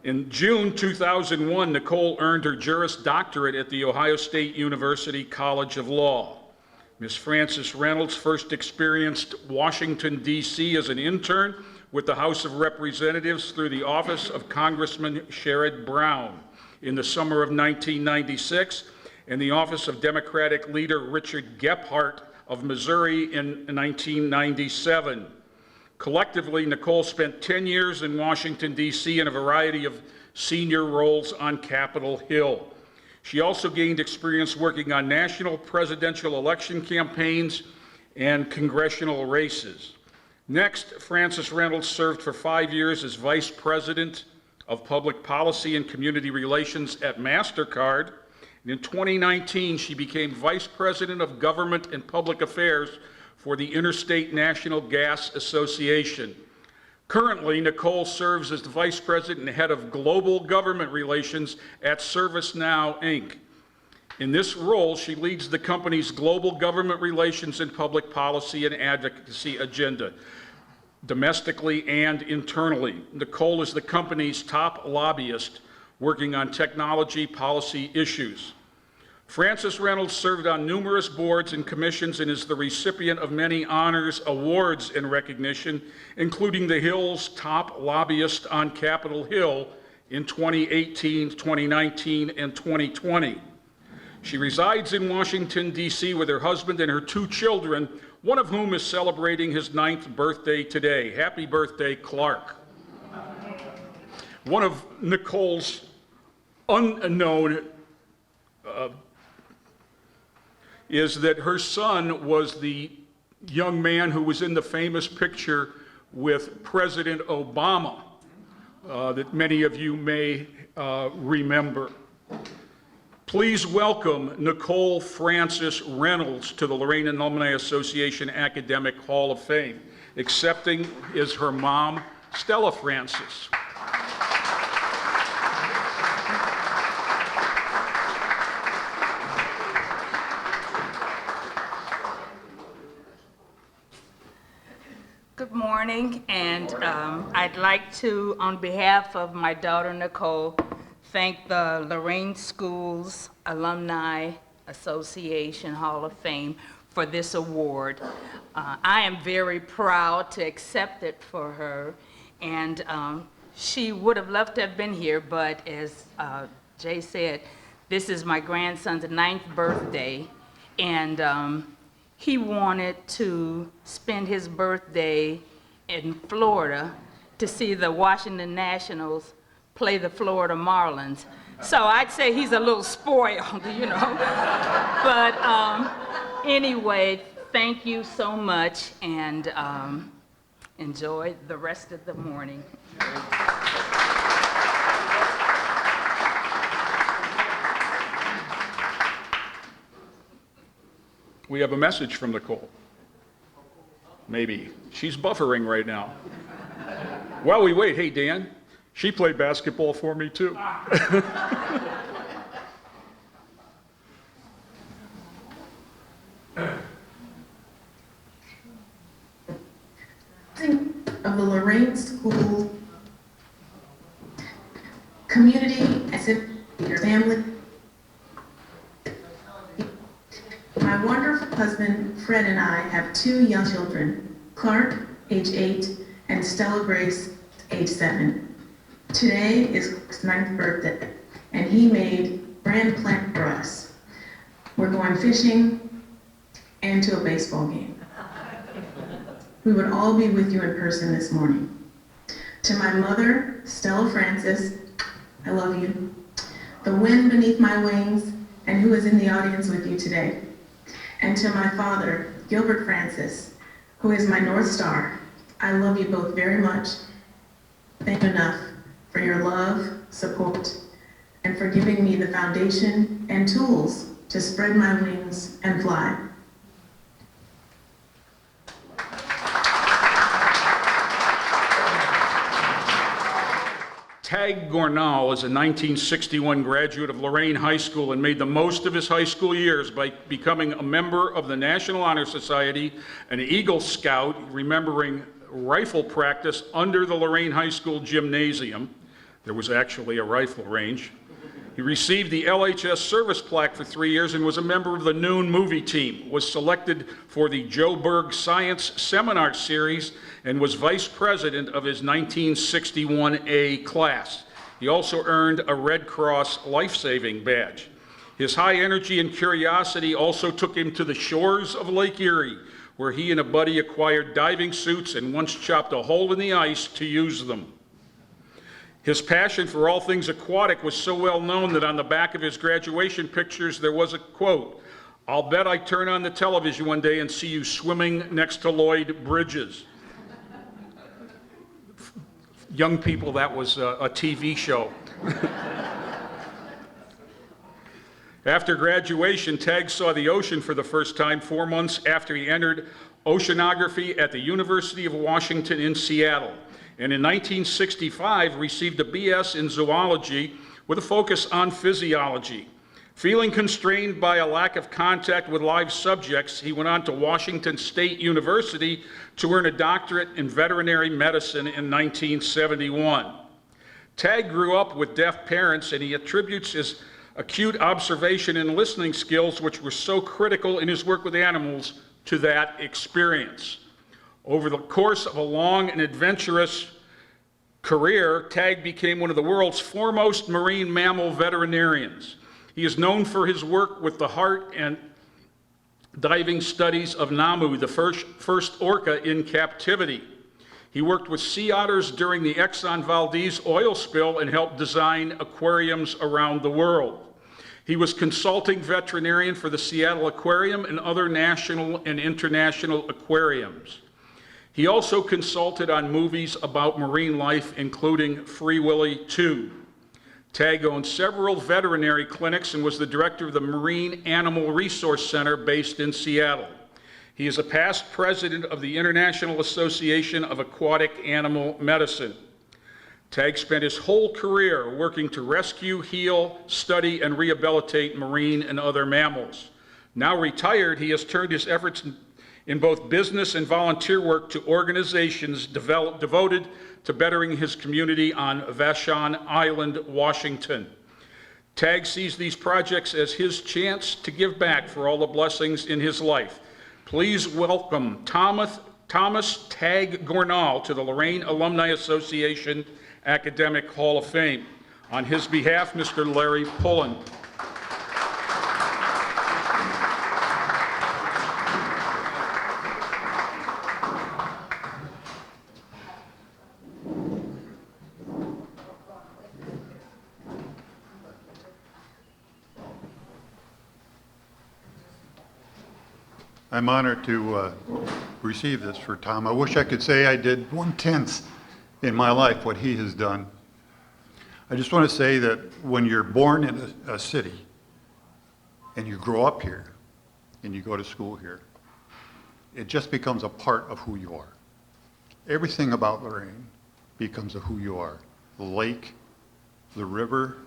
In June 2001, Nicole earned her Juris Doctorate at The Ohio State University College of Law. Ms. Francis-Reynolds first experienced Washington, D.C. as an intern with the House of Representatives through the office of Congressman Sherrod Brown in the summer of 1996, and the office of Democratic leader Richard Gephardt of Missouri in 1997. Collectively, Nicole spent 10 years in Washington, D.C. in a variety of senior roles on Capitol Hill. She also gained experience working on national presidential election campaigns and congressional races. Next, Francis-Reynolds served for 5 years as Vice President of Public Policy and Community Relations at MasterCard. And in 2019, she became Vice President of Government and Public Affairs for the Interstate National Gas Association. Currently, Nicole serves as the Vice President and Head of Global Government Relations at ServiceNow, Inc. In this role, she leads the company's global government relations and public policy and advocacy agenda, domestically and internally. Nicole is the company's top lobbyist working on technology policy issues. Francis-Reynolds served on numerous boards and commissions and is the recipient of many honors, awards, and recognition, including the Hill's top lobbyist on Capitol Hill in 2018, 2019, and 2020. She resides in Washington, D.C. with her husband and her 2 children, one of whom is celebrating his 9th birthday today. Happy birthday, Clark. One of Nicole's unknown is that her son was the young man who was in the famous picture with President Obama that many of you may remember. Please welcome Nicole Francis-Reynolds to the Lorain Alumni Association Academic Hall of Fame. Accepting is her mom, Stella Francis. morning, and I'd like to, on behalf of my daughter Nicole, thank the Lorain Schools Alumni Association Hall of Fame for this award. I am very proud to accept it for her, and she would have loved to have been here, but as Jay said, this is my grandson's 9th birthday, and he wanted to spend his birthday in Florida to see the Washington Nationals play the Florida Marlins. So I'd say he's a little spoiled, you know. But anyway, thank you so much, and enjoy the rest of the morning. We have a message from Nicole. Maybe. She's buffering right now. While we wait, hey, Dan, she played basketball for me, too. Of the Lorain School community as if your family. My wonderful husband, Fred, and I have 2 young children, Clark, age 8, and Stella Grace, age 7. Today is Clark's 9th birthday, and he made grand plans for us. We're going fishing and to a baseball game. We would all be with you in person this morning. To my mother, Stella Francis, I love you. The wind beneath my wings, and who is in the audience with you today. And to my father, Gilbert Francis, who is my North Star, I love you both very much. Thank you enough for your love, support, and for giving me the foundation and tools to spread my wings and fly. Tag Gornall is a 1961 graduate of Lorain High School and made the most of his high school years by becoming a member of the National Honor Society, an Eagle Scout, remembering rifle practice under the Lorain High School gymnasium. There was actually a rifle range. He received the LHS service plaque for 3 years and was a member of the Noon movie team, was selected for the Joe Berg Science Seminar Series, and was vice president of his 1961A class. He also earned a Red Cross life-saving badge. His high energy and curiosity also took him to the shores of Lake Erie, where he and a buddy acquired diving suits and once chopped a hole in the ice to use them. His passion for all things aquatic was so well known that on the back of his graduation pictures there was a quote, "I'll bet I turn on the television one day and see you swimming next to Lloyd Bridges." Young people, that was a TV show. After graduation, Tag saw the ocean for the first time 4 months after he entered oceanography at the University of Washington in Seattle, and in 1965 received a BS in zoology with a focus on physiology. Feeling constrained by a lack of contact with live subjects, he went on to Washington State University to earn a doctorate in veterinary medicine in 1971. Tag grew up with deaf parents, and he attributes his acute observation and listening skills, which were so critical in his work with animals, to that experience. Over the course of a long and adventurous career, Tag became one of the world's foremost marine mammal veterinarians. He is known for his work with the heart and diving studies of Namu, the first orca in captivity. He worked with sea otters during the Exxon Valdez oil spill and helped design aquariums around the world. He was consulting veterinarian for the Seattle Aquarium and other national and international aquariums. He also consulted on movies about marine life, including Free Willy 2. Tag owned several veterinary clinics and was the director of the Marine Animal Resource Center based in Seattle. He is a past president of the International Association of Aquatic Animal Medicine. Tag spent his whole career working to rescue, heal, study, and rehabilitate marine and other mammals. Now retired, he has turned his efforts in both business and volunteer work to organizations devoted to bettering his community on Vashon Island, Washington. Tag sees these projects as his chance to give back for all the blessings in his life. Please welcome Thomas Tag Gornall to the Lorain Alumni Association Academic Hall of Fame. On his behalf, Mr. Larry Pullen. I'm honored to receive this for Tom. I wish I could say I did 1/10 in my life what he has done. I just want to say that when you're born in a city and you grow up here and you go to school here, it just becomes a part of who you are. Everything about Lorain becomes of who you are. The lake, the river,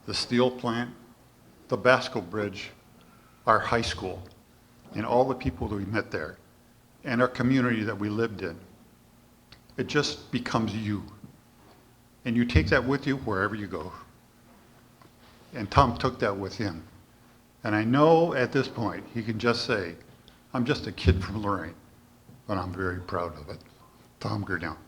the steel plant, the Basco Bridge, our high school, and all the people that we met there, and our community that we lived in. It just becomes you. And you take that with you wherever you go. And Tom took that with him. And I know at this point, he can just say, I'm just a kid from Lorain, but I'm very proud of it. Tom Gornall.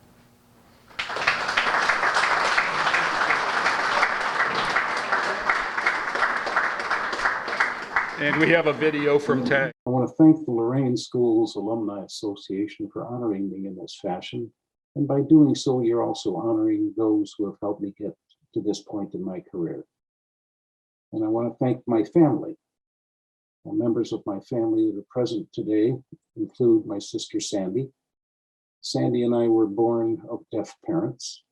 And we have a video from Tag. I want to thank the Lorain Schools Alumni Association for honoring me in this fashion. And by doing so, you're also honoring those who have helped me get to this point in my career. And I want to thank my family. The members of my family that are present today include my sister, Sandy. Sandy and I were born of deaf parents.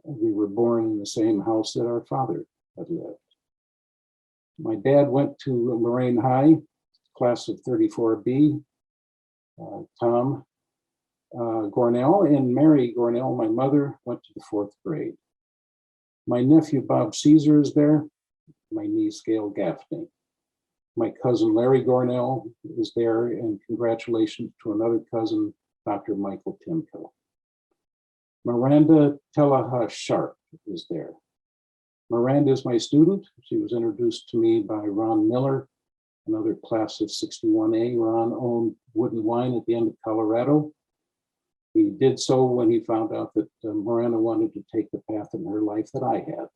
We were born in the same house that our father had lived. My dad went to Lorain High, class of 34B. Tom Gornall and Mary Gornall, my mother, went to the 4th grade. My nephew, Bob Caesar, is there. My niece, Gail Gaffney. My cousin, Larry Gornall, is there, and congratulations to another cousin, Dr. Michael Timko. Miranda Tellaha Sharp is there. Miranda is my student. She was introduced to me by Ron Miller, another class of 61A. Ron owned Wood and Wine at the end of Colorado. He did so when he found out that Miranda wanted to take the path in her life that I had.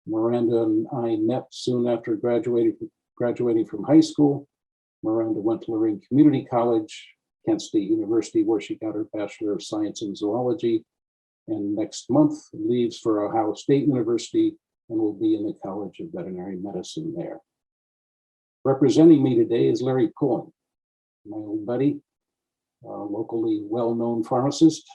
Miranda and I met soon after graduating from high school. Miranda went to Lorain Community College, Kent State University, where she got her Bachelor of Science in Zoology, and next month leaves for Ohio State University and will be in the College of Veterinary Medicine there. Representing me today is Larry Cohen, my old buddy, locally well-known pharmacist.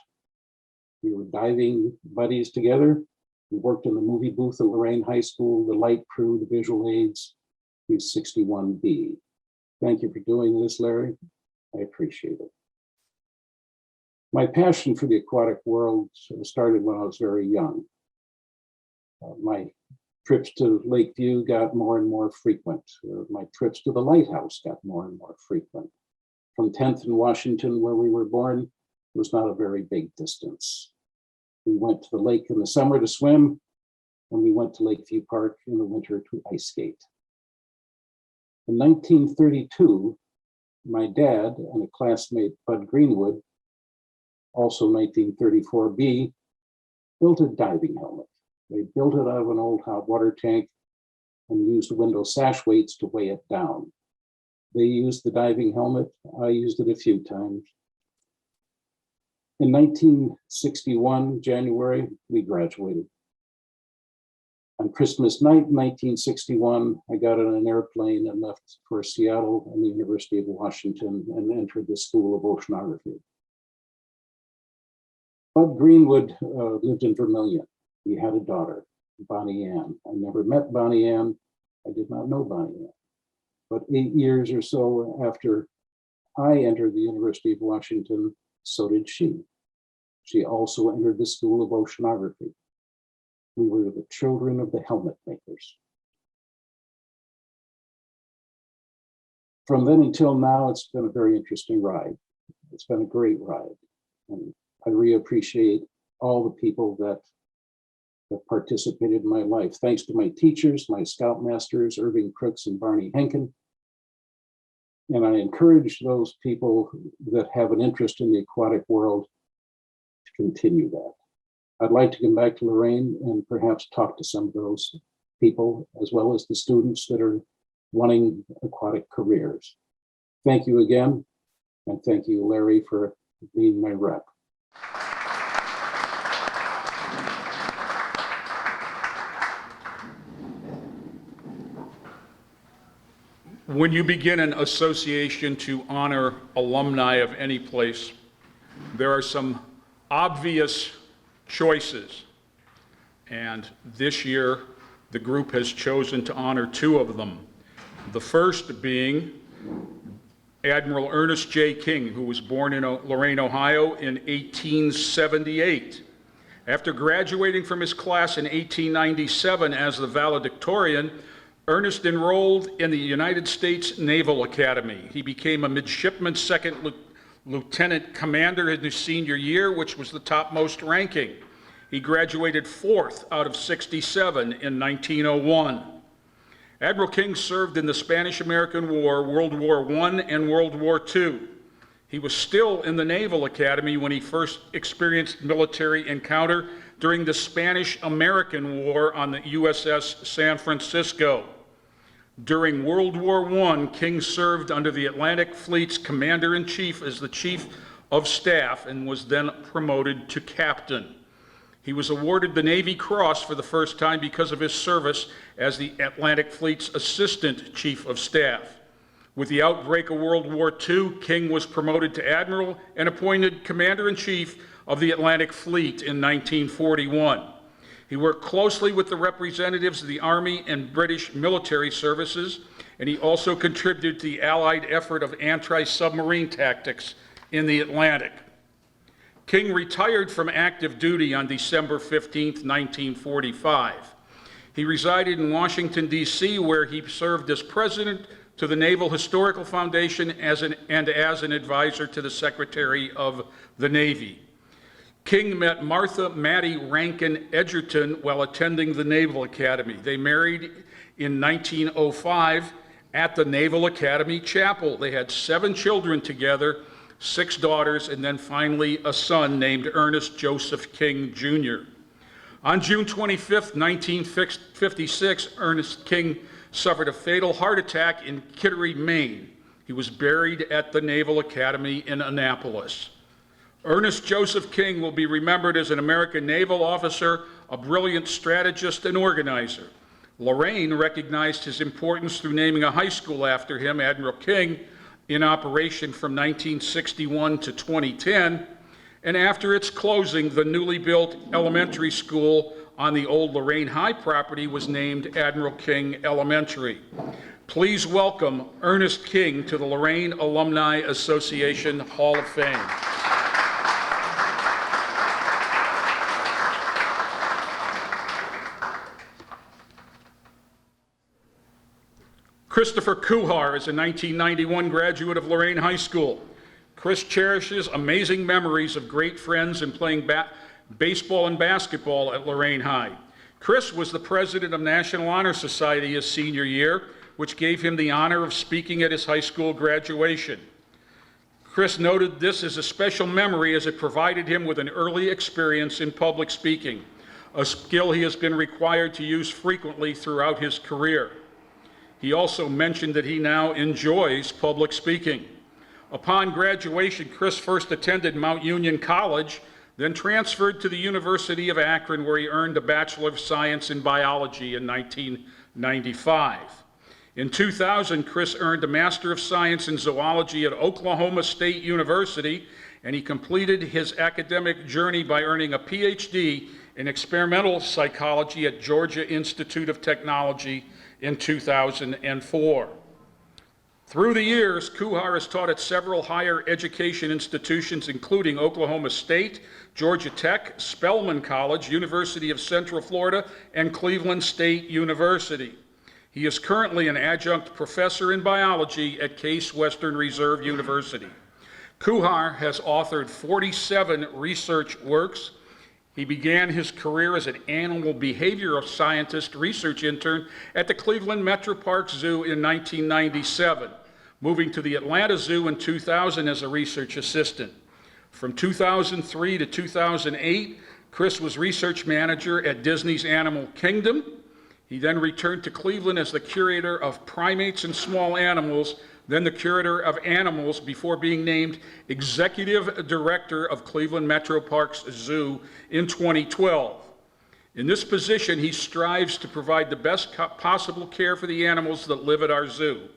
We were diving buddies together. We worked in the movie booth at Lorain High School, the light crew, the visual aids. He's 61B. Thank you for doing this, Larry. I appreciate it. My passion for the aquatic world started when I was very young. My trips to Lakeview got more and more frequent. My trips to the lighthouse got more and more frequent. From 10th and Washington, where we were born, it was not a very big distance. We went to the lake in the summer to swim, and we went to Lakeview Park in the winter to ice skate. In 1932, my dad and a classmate, Bud Greenwood, also 1934B, built a diving helmet. They built it out of an old hot water tank and used window sash weights to weigh it down. They used the diving helmet. I used it a few times. In 1961, January, we graduated. On Christmas night, 1961, I got on an airplane and left for Seattle and the University of Washington and entered the School of Oceanography. Bud Greenwood lived in Vermilion. He had a daughter, Bonnie Ann. I never met Bonnie Ann. I did not know Bonnie Ann. But 8 years or so after I entered the University of Washington, so did she. She also entered the School of Oceanography. We were the children of the helmet makers. From then until now, it's been a very interesting ride. It's been a great ride. And I really appreciate all the people that have participated in my life. Thanks to my teachers, my scoutmasters, Irving Crooks and Barney Henkin. And I encourage those people that have an interest in the aquatic world to continue that. I'd like to come back to Lorraine and perhaps talk to some of those people, as well as the students that are wanting aquatic careers. Thank you again, and thank you, Larry, for being my rep. When you begin an association to honor alumni of any place, there are some obvious choices. And this year, the group has chosen to honor two of them. The first being Admiral Ernest J. King, who was born in Lorain, Ohio in 1878. After graduating from his class in 1897 as the valedictorian, Ernest enrolled in the United States Naval Academy. He became a midshipman second lieutenant commander in his senior year, which was the topmost ranking. He graduated 4th out of 67 in 1901. Admiral King served in the Spanish-American War, World War I and World War II. He was still in the Naval Academy when he first experienced military encounter during the Spanish-American War on the USS San Francisco. During World War I, King served under the Atlantic Fleet's Commander-in-Chief as the Chief of Staff and was then promoted to captain. He was awarded the Navy Cross for the first time because of his service as the Atlantic Fleet's Assistant Chief of Staff. With the outbreak of World War II, King was promoted to Admiral and appointed Commander-in-Chief of the Atlantic Fleet in 1941. He worked closely with the representatives of the Army and British military services, and he also contributed to the Allied effort of anti-submarine tactics in the Atlantic. King retired from active duty on December 15, 1945. He resided in Washington, D.C., where he served as president to the Naval Historical Foundation and as an advisor to the Secretary of the Navy. King met Martha Mattie Rankin Edgerton while attending the Naval Academy. They married in 1905 at the Naval Academy Chapel. They had 7 children together, 6 daughters, and then finally a son named Ernest Joseph King, Jr. On June 25, 1956, Ernest King suffered a fatal heart attack in Kittery, Maine. He was buried at the Naval Academy in Annapolis. Ernest Joseph King will be remembered as an American naval officer, a brilliant strategist and organizer. Lorraine recognized his importance through naming a high school after him, Admiral King, in operation from 1961 to 2010, and after its closing, the newly built elementary school on the old Lorain High property was named Admiral King Elementary. Please welcome Ernest King to the Lorain Alumni Association Hall of Fame. Christopher Kuhar is a 1991 graduate of Lorain High School. Chris cherishes amazing memories of great friends and playing baseball and basketball at Lorain High. Chris was the president of National Honor Society his senior year, which gave him the honor of speaking at his high school graduation. Chris noted this as a special memory as it provided him with an early experience in public speaking, a skill he has been required to use frequently throughout his career. He also mentioned that he now enjoys public speaking. Upon graduation, Chris first attended Mount Union College, then transferred to the University of Akron, where he earned a Bachelor of Science in Biology in 1995. In 2000, Chris earned a Master of Science in Zoology at Oklahoma State University, and he completed his academic journey by earning a PhD in experimental psychology at Georgia Institute of Technology in 2004. Through the years, Kuhar has taught at several higher education institutions, including Oklahoma State, Georgia Tech, Spelman College, University of Central Florida, and Cleveland State University. He is currently an adjunct professor in biology at Case Western Reserve University. Kuhar has authored 47 research works. He began his career as an animal behavioral scientist research intern at the Cleveland Metro Park Zoo in 1997, moving to the Atlanta Zoo in 2000 as a research assistant. From 2003 to 2008, Chris was research manager at Disney's Animal Kingdom. He then returned to Cleveland as the curator of primates and small animals, then the curator of animals, before being named executive director of Cleveland Metro Parks Zoo in 2012. In this position, he strives to provide the best possible care for the animals that live at our zoo.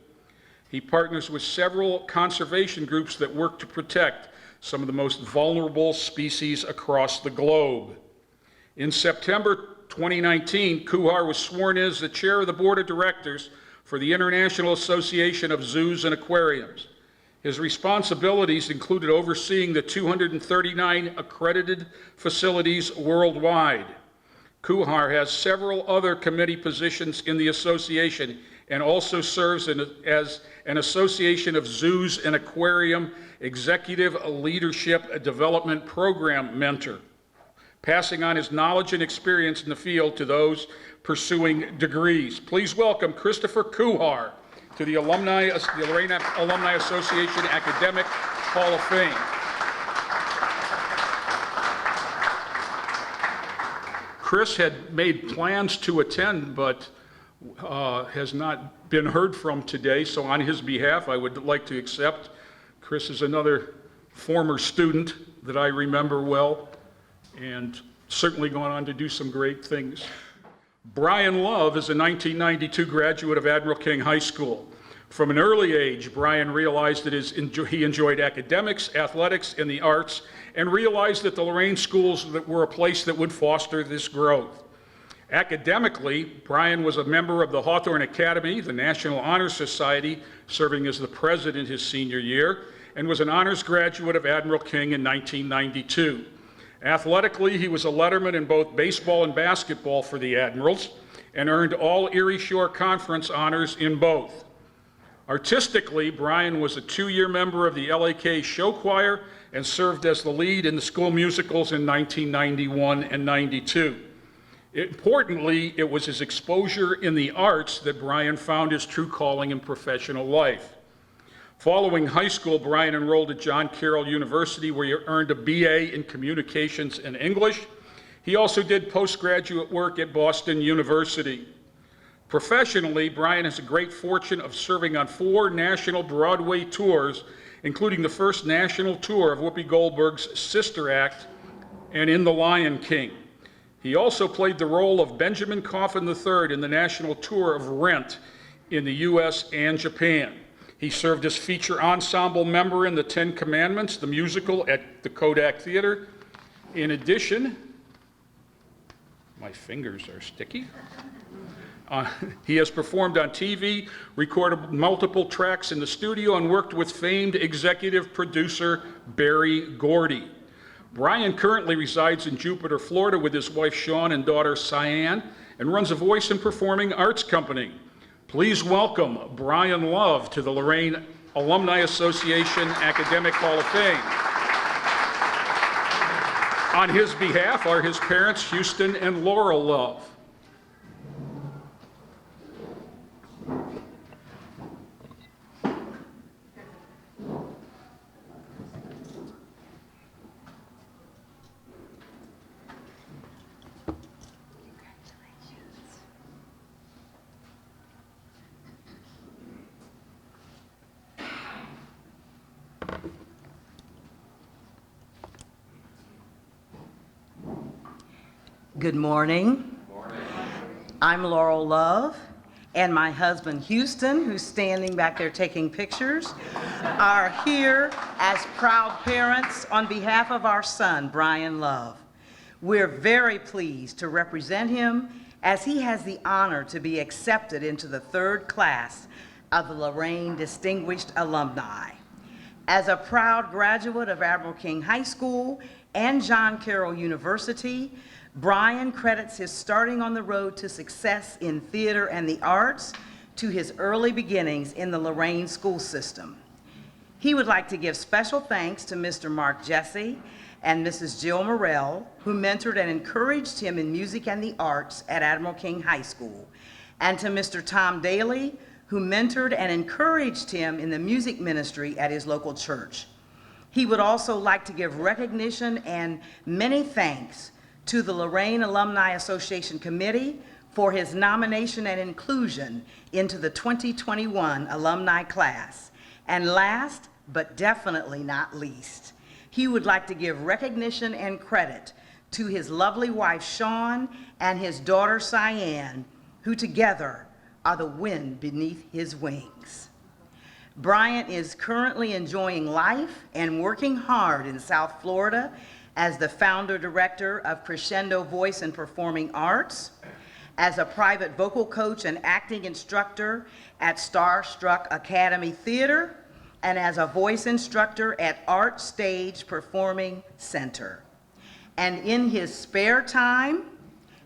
He partners with several conservation groups that work to protect some of the most vulnerable species across the globe. In September 2019, Kuhar was sworn in as the chair of the board of directors for the International Association of Zoos and Aquariums. His responsibilities included overseeing the 239 accredited facilities worldwide. Kuhar has several other committee positions in the association and also serves as an Association of Zoos and Aquarium Executive Leadership Development Program mentor, passing on his knowledge and experience in the field to those pursuing degrees. Please welcome Christopher Kuhar to the Lorraine Alumni Association Academic Hall of Fame. Chris had made plans to attend, but has not been heard from today, so on his behalf, I would like to accept. Chris is another former student that I remember well, and certainly gone on to do some great things. Brian Love is a 1992 graduate of Admiral King High School. From an early age, Brian realized that he enjoyed academics, athletics, and the arts, and realized that the Lorain schools were a place that would foster this growth. Academically, Brian was a member of the Hawthorne Academy, the National Honor Society, serving as the president his senior year, and was an honors graduate of Admiral King in 1992. Athletically, he was a letterman in both baseball and basketball for the Admirals, and earned all Erie Shore Conference honors in both. Artistically, Brian was a 2-year member of the LAK show choir and served as the lead in the school musicals in 1991 and 92. Importantly, it was his exposure in the arts that Brian found his true calling in professional life. Following high school, Brian enrolled at John Carroll University, where he earned a BA in Communications and English. He also did postgraduate work at Boston University. Professionally, Brian has a great fortune of serving on 4 national Broadway tours, including the first national tour of Whoopi Goldberg's Sister Act and in The Lion King. He also played the role of Benjamin Coffin III in the national tour of Rent in the US and Japan. He served as feature ensemble member in the 10 Commandments, the musical at the Kodak Theater. In addition, my fingers are sticky. He has performed on TV, recorded multiple tracks in the studio, and worked with famed executive producer Barry Gordy. Brian currently resides in Jupiter, Florida with his wife Shawn and daughter Cyan, and runs a voice and performing arts company. Please welcome Brian Love to the Lorain Alumni Association Academic Hall of Fame. On his behalf are his parents, Houston and Laurel Love. Good morning. I'm Laurel Love, and my husband Houston, who's standing back there taking pictures, are here as proud parents on behalf of our son, Brian Love. We're very pleased to represent him as he has the honor to be accepted into the 3rd class of the Lorain Distinguished Alumni. As a proud graduate of Admiral King High School and John Carroll University, Brian credits his starting on the road to success in theater and the arts to his early beginnings in the Lorain school system. He would like to give special thanks to Mr. Mark Jesse and Mrs. Jill Morrell, who mentored and encouraged him in music and the arts at Admiral King High School, and to Mr. Tom Daly, who mentored and encouraged him in the music ministry at his local church. He would also like to give recognition and many thanks to the Lorain Alumni Association Committee for his nomination and inclusion into the 2021 alumni class. And last, but definitely not least, he would like to give recognition and credit to his lovely wife, Shawn, and his daughter, Cyan, who together are the wind beneath his wings. Bryant is currently enjoying life and working hard in South Florida as the founder-director of Crescendo Voice and Performing Arts, as a private vocal coach and acting instructor at Starstruck Academy Theater, and as a voice instructor at Art Stage Performing Center. And in his spare time,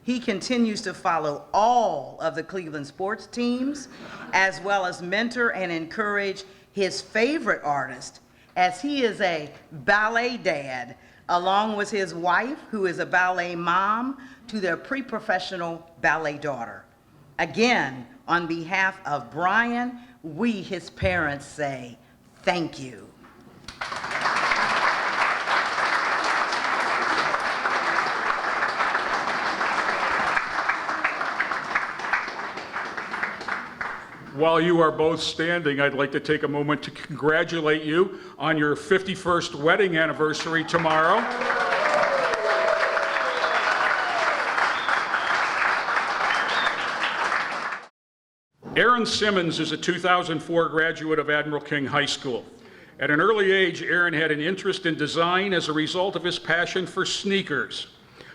he continues to follow all of the Cleveland sports teams, as well as mentor and encourage his favorite artist, as he is a ballet dad, along with his wife, who is a ballet mom to their pre-professional ballet daughter. Again, on behalf of Brian, we, his parents, say thank you. While you are both standing, I'd like to take a moment to congratulate you on your 51st wedding anniversary tomorrow. Aaron Simmons is a 2004 graduate of Admiral King High School. At an early age, Aaron had an interest in design as a result of his passion for sneakers.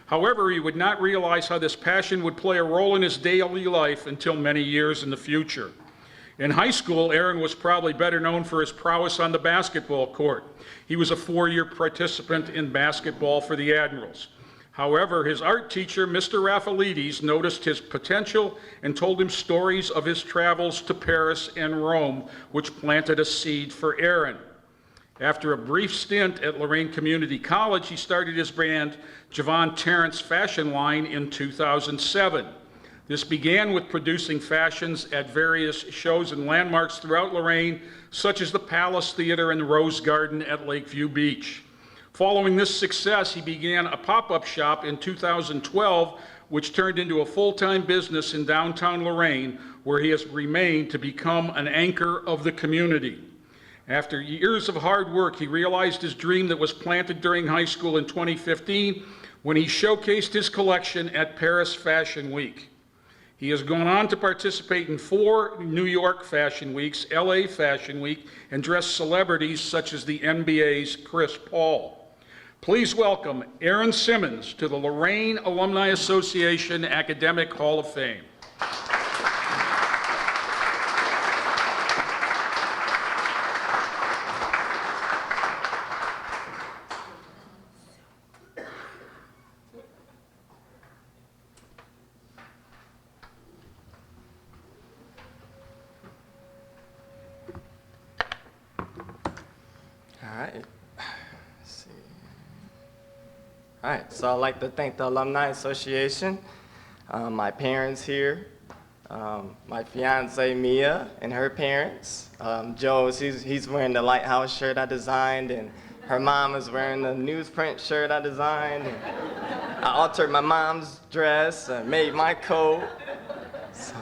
However, he would not realize how this passion would play a role in his daily life until many years in the future. In high school, Aaron was probably better known for his prowess on the basketball court. He was a 4-year participant in basketball for the Admirals. However, his art teacher, Mr. Raffalides, noticed his potential and told him stories of his travels to Paris and Rome, which planted a seed for Aaron. After a brief stint at Lorain Community College, he started his brand, Javon Terrence Fashion Line, in 2007. This began with producing fashions at various shows and landmarks throughout Lorain, such as the Palace Theater and the Rose Garden at Lakeview Beach. Following this success, he began a pop-up shop in 2012, which turned into a full-time business in downtown Lorain, where he has remained to become an anchor of the community. After years of hard work, he realized his dream that was planted during high school in 2015 when he showcased his collection at Paris Fashion Week. He has gone on to participate in 4 New York Fashion Weeks, LA Fashion Week, and dressed celebrities such as the NBA's Chris Paul. Please welcome Aaron Simmons to the Lorain Alumni Association Academic Hall of Fame. All right, so I'd like to thank the Alumni Association, my parents here, my fiance Mia and her parents. Joe, he's wearing the Lighthouse shirt I designed, and her mom is wearing the newsprint shirt I designed. And I altered my mom's dress, made my coat. So,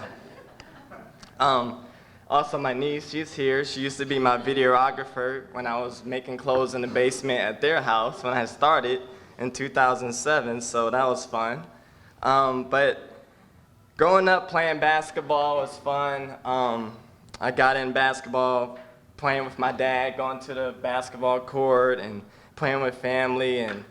also, my niece, she's here. She used to be my videographer when I was making clothes in the basement at their house when I started in 2007, so that was fun. But growing up playing basketball was fun. I got in basketball playing with my dad, going to the basketball court and playing with family and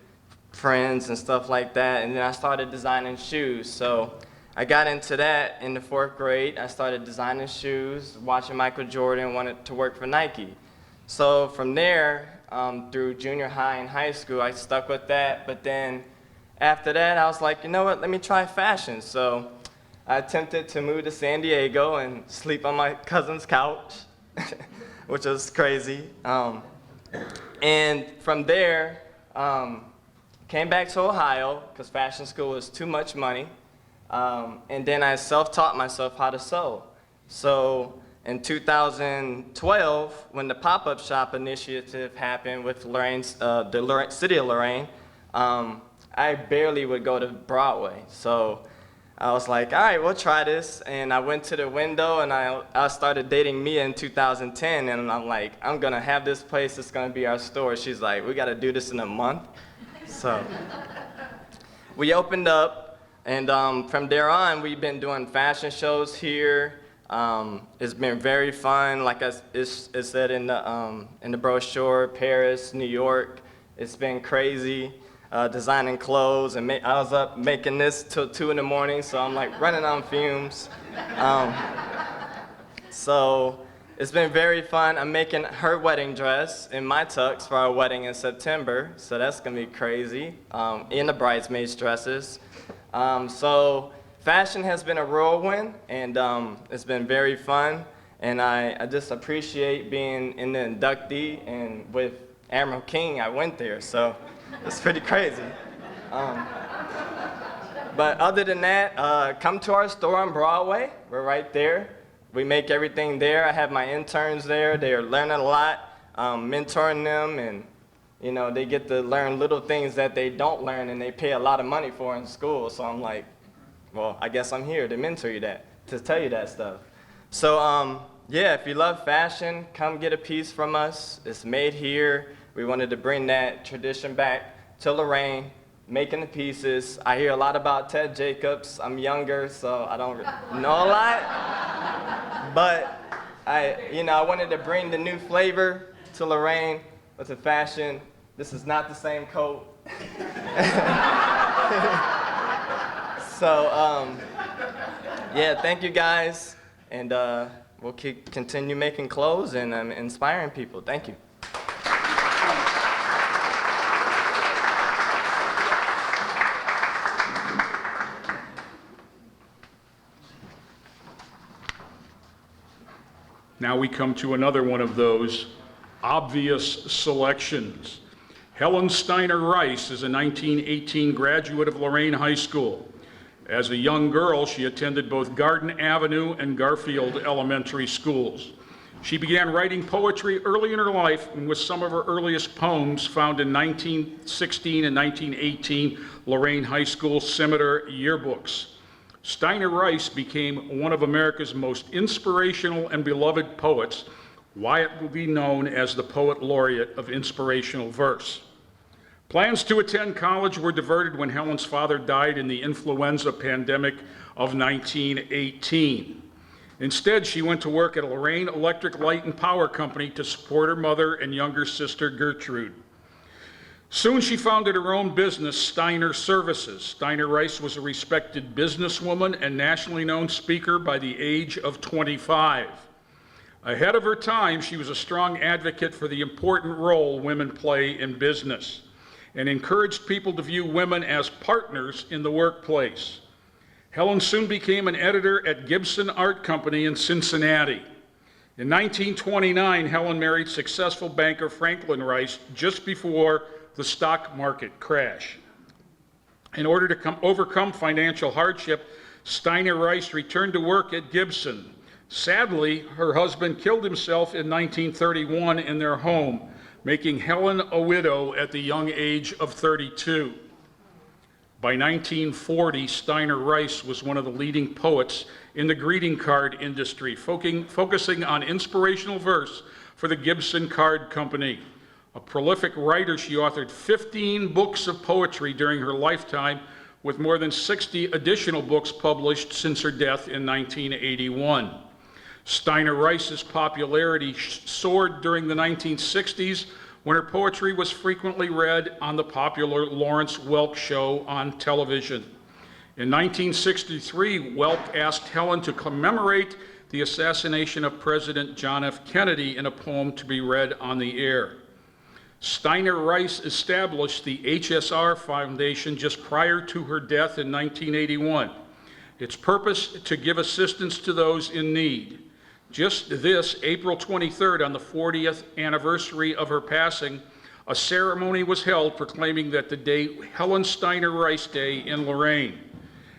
friends and stuff like that. And then I started designing shoes. So I got into that in the 4th grade. I started designing shoes, watching Michael Jordan, wanted to work for Nike. So from there, through junior high and high school, I stuck with that. But then after that, I was like, you know what, let me try fashion. So I attempted to move to San Diego and sleep on my cousin's couch, which was crazy. And from there, came back to Ohio because fashion school was too much money. And then I self-taught myself how to sew. So in 2012, when the pop-up shop initiative happened with the city of Lorain, I barely would go to Broadway. So I was like, all right, we'll try this. And I went to the window and I started dating Mia in 2010. And I'm like, I'm going to have this place. It's going to be our store. She's like, we got to do this in a month. So we opened up. And from there on, we've been doing fashion shows here. It's been very fun. Like it's said in the brochure, Paris, New York. It's been crazy. Designing clothes, and I was up making this till 2 in the morning, so I'm like running on fumes. So it's been very fun. I'm making her wedding dress in my tux for our wedding in September, so that's gonna be crazy, in the bridesmaids' dresses. So fashion has been a whirlwind, and it's been very fun, and I just appreciate being in the inductee, and with Admiral King, I went there, so it's pretty crazy. But other than that, come to our store on Broadway. We're right there. We make everything there. I have my interns there. They're learning a lot, mentoring them, and you know, they get to learn little things that they don't learn and they pay a lot of money for in school. So I'm like, well, I guess I'm here to mentor you to tell you that stuff. So yeah, if you love fashion, come get a piece from us. It's made here. We wanted to bring that tradition back to Lorraine, making the pieces. I hear a lot about Ted Jacobs. I'm younger, so I don't know a lot. But I wanted to bring the new flavor to Lorraine with the fashion. This is not the same coat. So yeah, thank you guys, and we'll continue making clothes and inspiring people. Thank you. Now we come to another one of those obvious selections. Helen Steiner-Rice is a 1918 graduate of Lorain High School. As a young girl, she attended both Garden Avenue and Garfield elementary schools. She began writing poetry early in her life, and with some of her earliest poems found in 1916 and 1918 Lorain High School Scimitar yearbooks. Steiner-Rice became one of America's most inspirational and beloved poets, why it will be known as the Poet Laureate of inspirational verse. Plans to attend college were diverted when Helen's father died in the influenza pandemic of 1918. Instead, she went to work at a Lorain Electric Light and Power Company to support her mother and younger sister Gertrude. Soon she founded her own business, Steiner Services. Steiner-Rice was a respected businesswoman and nationally known speaker by the age of 25. Ahead of her time, she was a strong advocate for the important role women play in business and encouraged people to view women as partners in the workplace. Helen soon became an editor at Gibson Art Company in Cincinnati. In 1929, Helen married successful banker Franklin Rice just before the stock market crash. In order to overcome financial hardship, Steiner-Rice returned to work at Gibson. Sadly, her husband killed himself in 1931 in their home, making Helen a widow at the young age of 32. By 1940, Steiner-Rice was one of the leading poets in the greeting card industry, focusing on inspirational verse for the Gibson Card Company. A prolific writer, she authored 15 books of poetry during her lifetime, with more than 60 additional books published since her death in 1981. Steiner-Rice's popularity soared during the 1960s when her poetry was frequently read on the popular Lawrence Welk show on television. In 1963, Welk asked Helen to commemorate the assassination of President John F. Kennedy in a poem to be read on the air. Steiner-Rice established the HSR Foundation just prior to her death in 1981. Its purpose to give assistance to those in need. Just this April 23rd, on the 40th anniversary of her passing, a ceremony was held proclaiming that the day Helen Steiner-Rice Day in Lorain.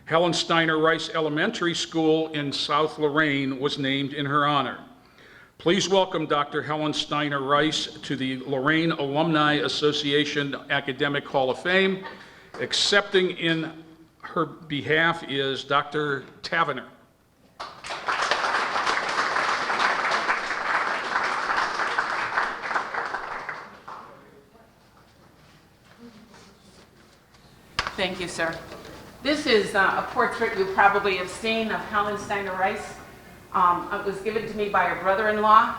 Helen Steiner-Rice Elementary School in South Lorraine was named in her honor. Please welcome Dr. Helen Steiner-Rice to the Lorraine Alumni Association Academic Hall of Fame. Accepting in her behalf is Dr. Tavener. Thank you, sir. This is a portrait you probably have seen of Helen Steiner-Rice. It was given to me by a brother-in-law.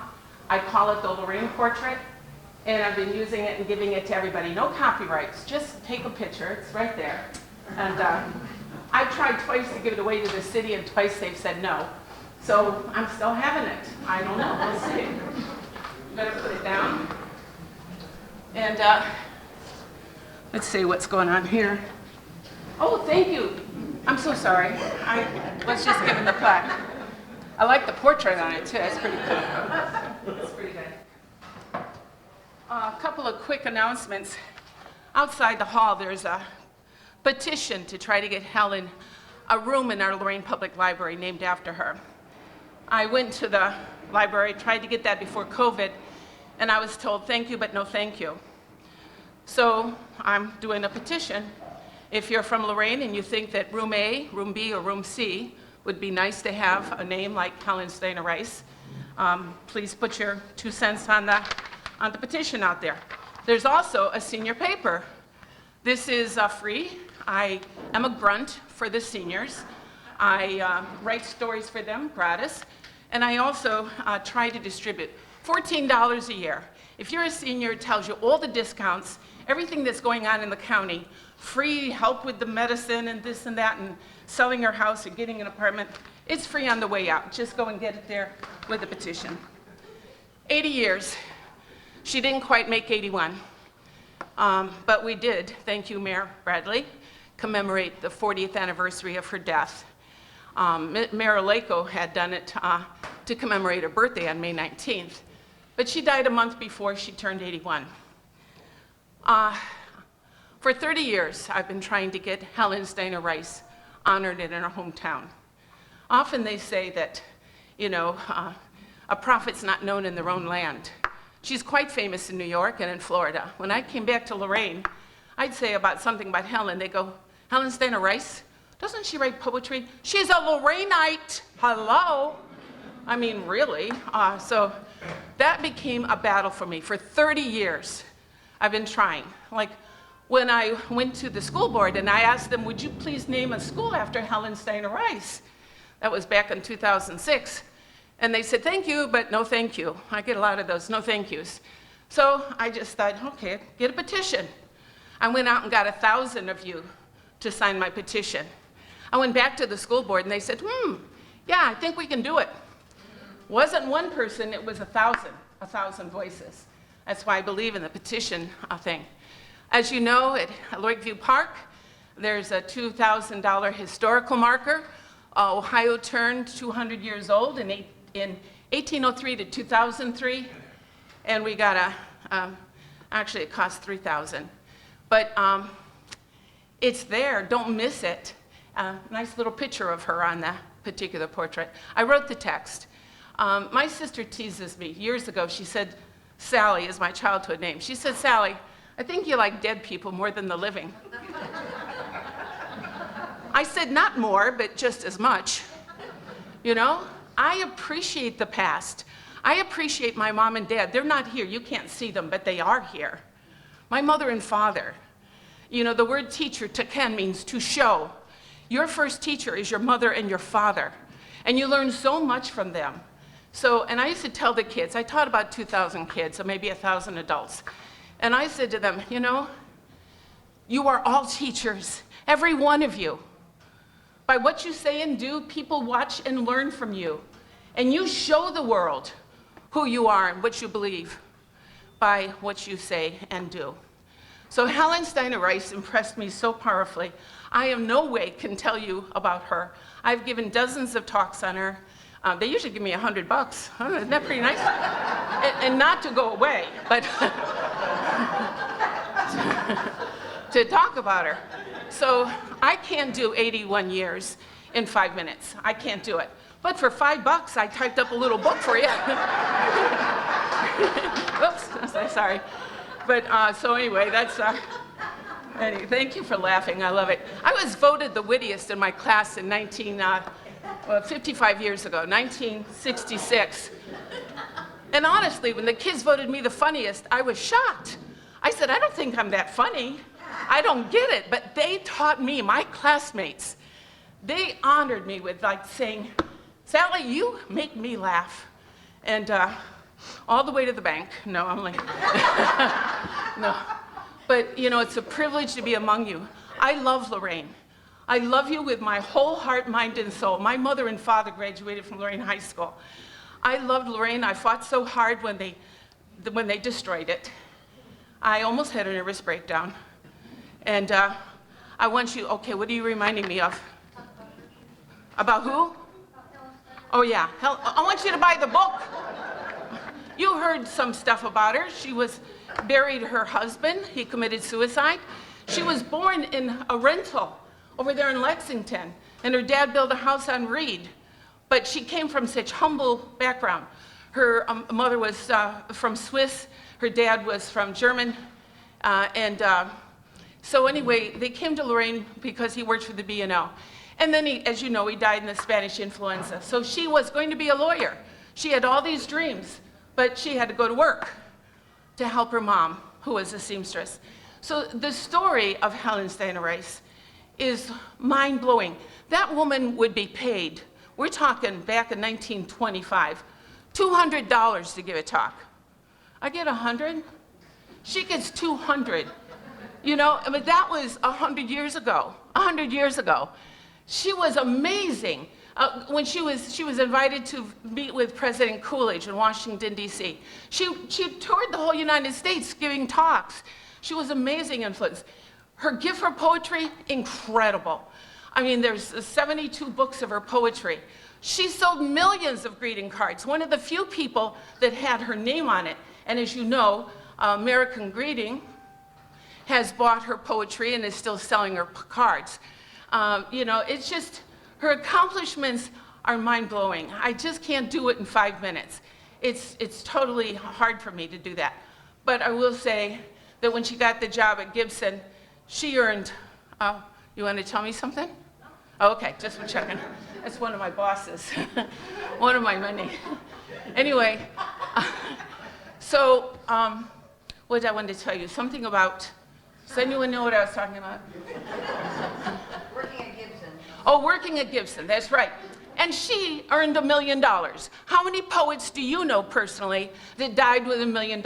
I call it the Lorain portrait, and I've been using it and giving it to everybody. No copyrights, just take a picture, it's right there. And I tried twice to give it away to the city, and twice they've said no. So I'm still having it. I don't know, we'll see. Better put it down. And let's see what's going on here. Oh, thank you. I'm so sorry. I was just given the plaque. I like the portrait on it too. It's pretty cool. It's pretty good. A couple of quick announcements. Outside the hall, there's a petition to try to get Helen a room in our Lorain Public Library named after her. I went to the library, tried to get that before COVID, and I was told thank you, but no thank you. So I'm doing a petition. If you're from Lorain and you think that room A, room B, or room C would be nice to have a name like Helen Steiner-Rice, please put your 2 cents on the petition out there. There's also a senior paper. This is free. I am a grunt for the seniors. I write stories for them gratis, and I also try to distribute $14 a year. If you're a senior, it tells you all the discounts, everything that's going on in the county, free help with the medicine and this and that, and selling your house and getting an apartment. It's free on the way out. Just go and get it there with the petition. 80 years. She didn't quite make 81, but we did, thank you, Mayor Bradley, commemorate the 40th anniversary of her death. Mayor Aleko had done it to commemorate her birthday on May 19th, but she died a month before she turned 81. For 30 years, I've been trying to get Helen Steiner-Rice honored in her hometown. Often they say that, you know, a prophet's not known in their own land. She's quite famous in New York and in Florida. When I came back to Lorain, I'd say something about Helen. They go, Helen Steiner-Rice? Doesn't she write poetry? She's a Lorainite. Hello? I mean, really? So that became a battle for me. For 30 years, I've been trying. Like, when I went to the school board and I asked them, would you please name a school after Helen Steiner-Rice? That was back in 2006. And they said, thank you, but no thank you. I get a lot of those no thank yous. So I just thought, okay, get a petition. I went out and got 1,000 of you to sign my petition. I went back to the school board and they said, yeah, I think we can do it. Wasn't one person, it was 1,000 voices. That's why I believe in the petition thing. As you know, at Lakeview Park, there's a $2,000 historical marker. Ohio turned 200 years old in 1803 to 2003, and we got actually it cost $3,000. But it's there, don't miss it. Nice little picture of her on that particular portrait. I wrote the text. My sister teases me. Years ago, she said, Sally is my childhood name. She said, Sally, I think you like dead people more than the living. I said, not more, but just as much. You know, I appreciate the past. I appreciate my mom and dad. They're not here. You can't see them, but they are here. My mother and father. You know, the word teacher, taken, means to show. Your first teacher is your mother and your father, and you learn so much from them. So, and I used to tell the kids, I taught about 2,000 kids, so maybe 1,000 adults. And I said to them, you know, you are all teachers, every one of you. By what you say and do, people watch and learn from you. And you show the world who you are and what you believe by what you say and do. So Helen Steiner-Rice impressed me so powerfully. I in no way can tell you about her. I've given dozens of talks on her. They usually give me $100. Isn't that pretty nice? And not to go away, but to talk about her. So I can't do 81 years in 5 minutes. I can't do it. But for $5, I typed up a little book for you. Oops, sorry. But so anyway, that's, anyway, thank you for laughing, I love it. I was voted the wittiest in my class in 55 years ago, 1966. And honestly, when the kids voted me the funniest, I was shocked. I said, I don't think I'm that funny. I don't get it. But they taught me, my classmates, they honored me with like saying, Sally, you make me laugh. And all the way to the bank. No, I'm like, no. But you know, it's a privilege to be among you. I love Lorraine. I love you with my whole heart, mind, and soul. My mother and father graduated from Lorain High School. I loved Lorraine. I fought so hard when they destroyed it. I almost had a nervous breakdown. And I want you, okay, what are you reminding me of? About who? Oh yeah, I want you to buy the book. You heard some stuff about her. She was buried her husband. He committed suicide. She was born in a rental over there in Lexington, and her dad built a house on Reed. But she came from such humble background. Her mother was from Swiss. Her dad was from German. So anyway, they came to Lorraine because he worked for the B&O. And then, as you know, he died in the Spanish influenza. So she was going to be a lawyer. She had all these dreams, but she had to go to work to help her mom, who was a seamstress. So the story of Helen Steiner-Rice is mind-blowing. That woman would be paid, we're talking back in 1925, $200 to give a talk. I get 100. She gets 200. You know, I mean, that was 100 years ago. 100 years ago. She was amazing. When she was invited to meet with President Coolidge in Washington, D.C. She toured the whole United States giving talks. She was amazing influence. Her gift for poetry, incredible. I mean, there's 72 books of her poetry. She sold millions of greeting cards, one of the few people that had her name on it. And as you know, American Greeting has bought her poetry and is still selling her cards. You know, it's just, her accomplishments are mind-blowing. I just can't do it in 5 minutes. It's totally hard for me to do that. But I will say that when she got the job at Gibson, she earned, you want to tell me something? Oh, okay, just for checking. That's one of my bosses, one of my many. Anyway, so what did I want to tell you? Something about, does anyone know what I was talking about? Working at Gibson. Oh, working at Gibson, that's right. And she earned $1 million. How many poets do you know personally that died with $1 million?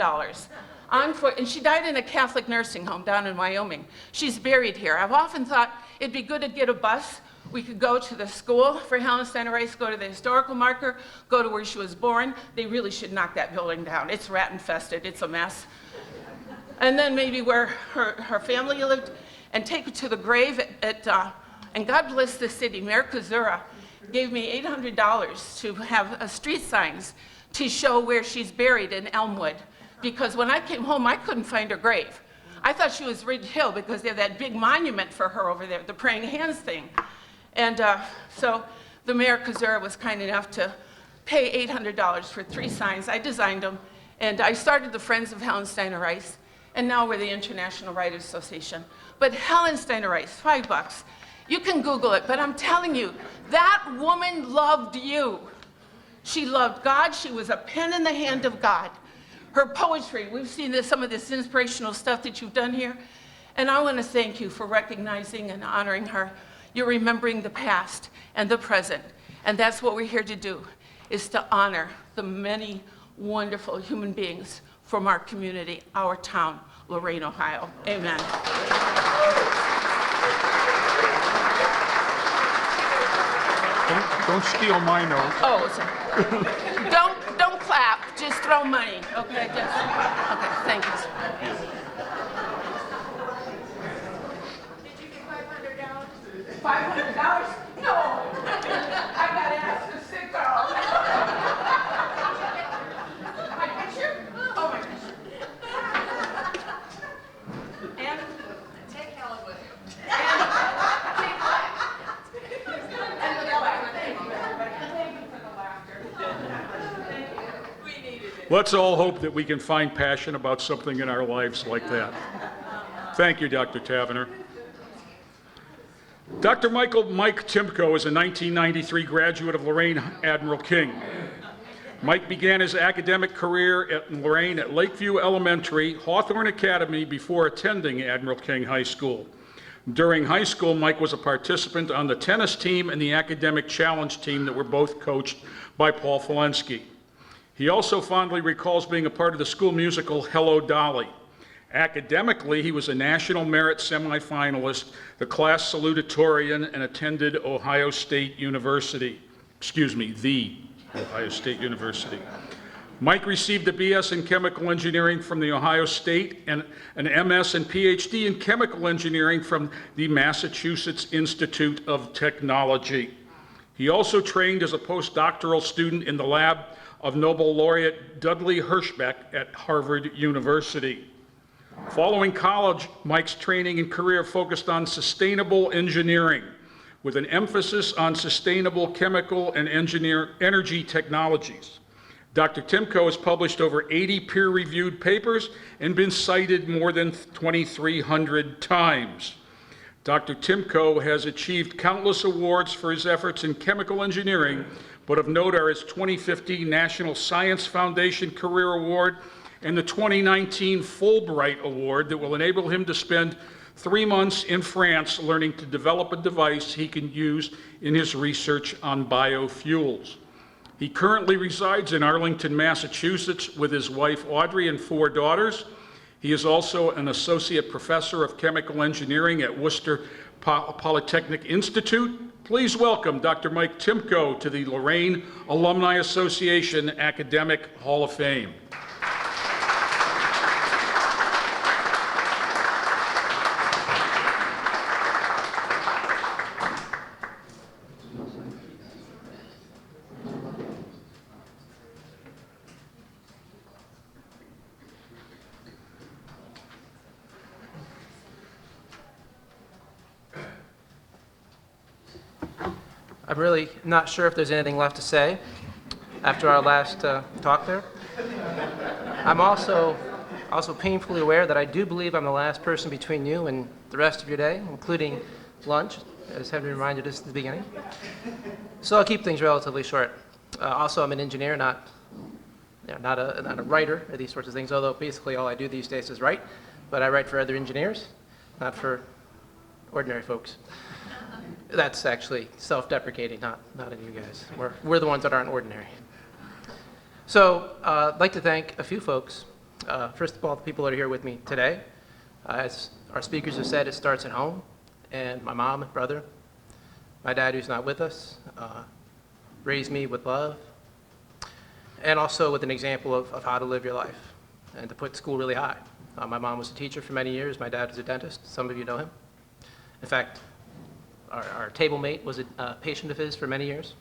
And she died in a Catholic nursing home down in Wyoming. She's buried here. I've often thought it'd be good to get a bus. We could go to the school for Helen Steiner-Rice, go to the historical marker, go to where she was born. They really should knock that building down. It's rat infested, it's a mess. And then maybe where her family lived, and take her to the grave and God bless the city. Mayor Kazura gave me $800 to have street signs to show where she's buried in Elmwood. Because when I came home, I couldn't find her grave. I thought she was Ridge Hill because they have that big monument for her over there, the praying hands thing. And so the Mayor Kazura was kind enough to pay $800 for 3 signs. I designed them, and I started the Friends of Helen Steiner-Rice, and now we're the International Writers Association. But Helen Steiner-Rice, $5. You can Google it, but I'm telling you, that woman loved you. She loved God. She was a pen in the hand of God. Her poetry, we've seen some of this inspirational stuff that you've done here, and I want to thank you for recognizing and honoring her. You're remembering the past and the present, and that's what we're here to do, is to honor the many wonderful human beings from our community, our town, Lorain, Ohio. Amen. Don't steal my note. Oh, sorry. Don't clap, just throw money, okay? Okay, thank you, sir. Did you get $500? $500? No! I gotta ask a sick girl. My picture? Oh, my picture. And Take Helen with you. take what? And the laughter. Thank you, everybody. Thank you for the laughter. Thank you. We needed it. Let's all hope that we can find passion about something in our lives like that. Thank you, Dr. Tavener. Dr. Mike Timko is a 1993 graduate of Lorain Admiral King. Mike began his academic career at Lorraine at Lakeview Elementary, Hawthorne Academy before attending Admiral King High School. During high school, Mike was a participant on the tennis team and the academic challenge team that were both coached by Paul Falensky. He also fondly recalls being a part of the school musical Hello, Dolly. Academically, he was a National Merit semifinalist, the class salutatorian, and attended Ohio State University. The Ohio State University. Mike received a BS in Chemical Engineering from the Ohio State and an MS and PhD in Chemical Engineering from the Massachusetts Institute of Technology. He also trained as a postdoctoral student in the lab of Nobel laureate Dudley Hirschbeck at Harvard University. Following college, Mike's training and career focused on sustainable engineering, with an emphasis on sustainable chemical and energy technologies. Dr. Timko has published over 80 peer-reviewed papers and been cited more than 2,300 times. Dr. Timko has achieved countless awards for his efforts in chemical engineering, but of note are his 2015 National Science Foundation Career Award and the 2019 Fulbright Award that will enable him to spend 3 months in France learning to develop a device he can use in his research on biofuels. He currently resides in Arlington, Massachusetts with his wife Audrey and 4 daughters. He is also an associate professor of chemical engineering at Worcester Polytechnic Institute. Please welcome Dr. Mike Timko to the Lorain Alumni Association Academic Hall of Fame. I'm really not sure if there's anything left to say after our last talk there. I'm also painfully aware that I do believe I'm the last person between you and the rest of your day, including lunch, as Henry reminded us at the beginning. So I'll keep things relatively short. Also, I'm an engineer, not a writer of these sorts of things, although basically all I do these days is write. But I write for other engineers, not for ordinary folks. That's actually self-deprecating, not in you guys. We're the ones that aren't ordinary. So I'd like to thank a few folks. First of all, the people that are here with me today. As our speakers have said, it starts at home. And my mom and brother, my dad who's not with us, raised me with love. And also with an example of how to live your life and to put school really high. My mom was a teacher for many years. My dad was a dentist. Some of you know him. In fact, our table mate was a patient of his for many years.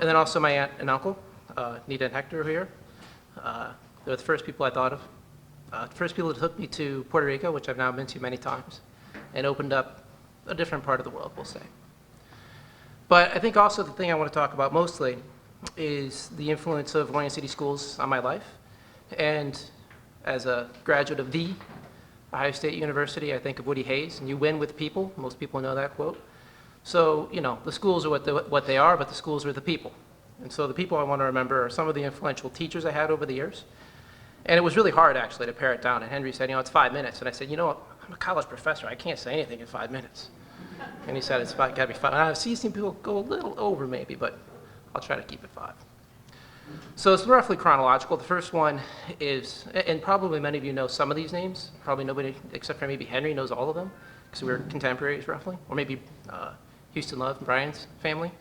And then also my aunt and uncle, Nita and Hector, are here. They're the first people I thought of. The first people that took me to Puerto Rico, which I've now been to many times, and opened up a different part of the world, we'll say. But I think also the thing I want to talk about mostly is the influence of Lorain City Schools on my life. And as a graduate of the Ohio State University, I think of Woody Hayes, and you win with people. Most people know that quote. So, you know, the schools are what they are, but the schools are the people. And so the people I want to remember are some of the influential teachers I had over the years. And it was really hard, actually, to pare it down. And Henry said, you know, it's 5 minutes. And I said, you know, I'm a college professor. I can't say anything in 5 minutes. And he said, it's got to be 5. And I've seen people go a little over, maybe, but I'll try to keep it 5. So it's roughly chronological. The first one is, and probably many of you know some of these names. Probably nobody, except for maybe Henry, knows all of them, because we're contemporaries, roughly. Or maybe Houston Love, Brian's family.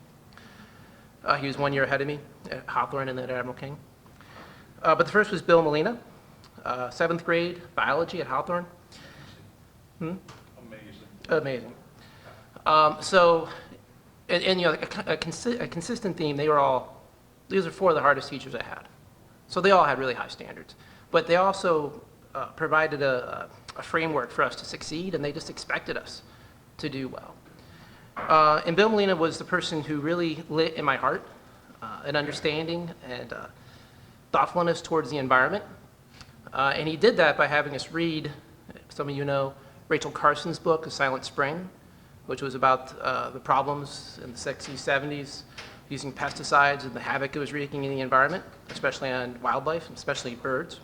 He was 1 year ahead of me at Hawthorne and then at Admiral King. But the first was Bill Molina, 7th grade biology at Hawthorne. Amazing. And you know, a consistent theme, these are 4 of the hardest teachers I had. So they all had really high standards. But they also provided a framework for us to succeed, and they just expected us to do well. And Bill Molina was the person who really lit in my heart an understanding and thoughtfulness towards the environment. And he did that by having us read, some of you know, Rachel Carson's book, A Silent Spring, which was about the problems in the 60s, 70s, using pesticides and the havoc it was wreaking in the environment, especially on wildlife, and especially birds.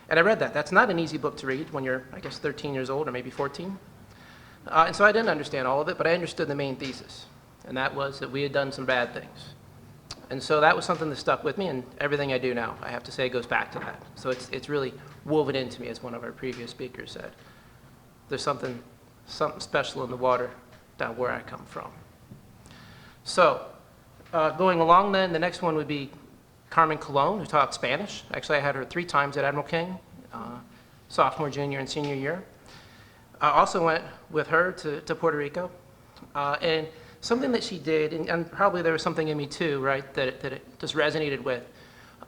And I read that. That's not an easy book to read when you're, I guess, 13 years old or maybe 14. And so I didn't understand all of it, but I understood the main thesis, and that was that we had done some bad things. And so that was something that stuck with me, and everything I do now, I have to say, goes back to that. So it's really woven into me, as one of our previous speakers said. There's something special in the water down where I come from. So going along then, the next one would be Carmen Colon, who taught Spanish. Actually, I had her 3 times at Admiral King, sophomore, junior, and senior year. I also went with her to Puerto Rico. And something that she did, and probably there was something in me too, right, that it just resonated with,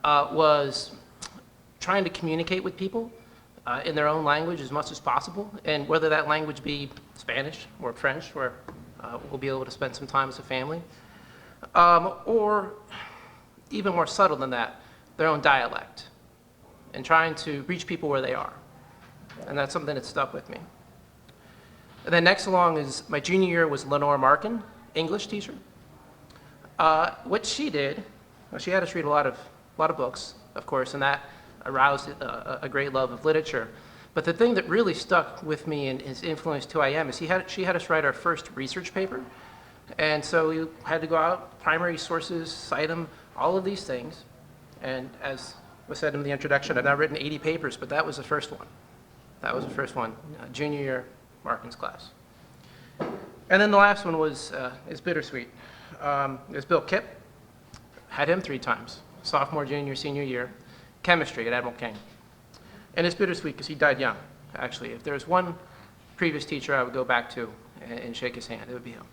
was trying to communicate with people in their own language as much as possible, and whether that language be Spanish or French, where we'll be able to spend some time as a family, or even more subtle than that, their own dialect, and trying to reach people where they are. And that's something that stuck with me. And then next along is, my junior year was Lenore Markin, English teacher. What she did, well, she had us read a lot of books, of course, and that aroused a great love of literature. But the thing that really stuck with me and has influenced who I am is she had us write our first research paper. And so we had to go out, primary sources, cite them, all of these things. And as was said in the introduction, I've now written 80 papers, but that was the first one. That was the first one, junior year Markin's class. And then the last one is bittersweet. It's Bill Kipp. Had him 3 times, sophomore, junior, senior year, chemistry at Admiral King. And it's bittersweet because he died young, actually. If there's one previous teacher I would go back to and shake his hand, it would be him.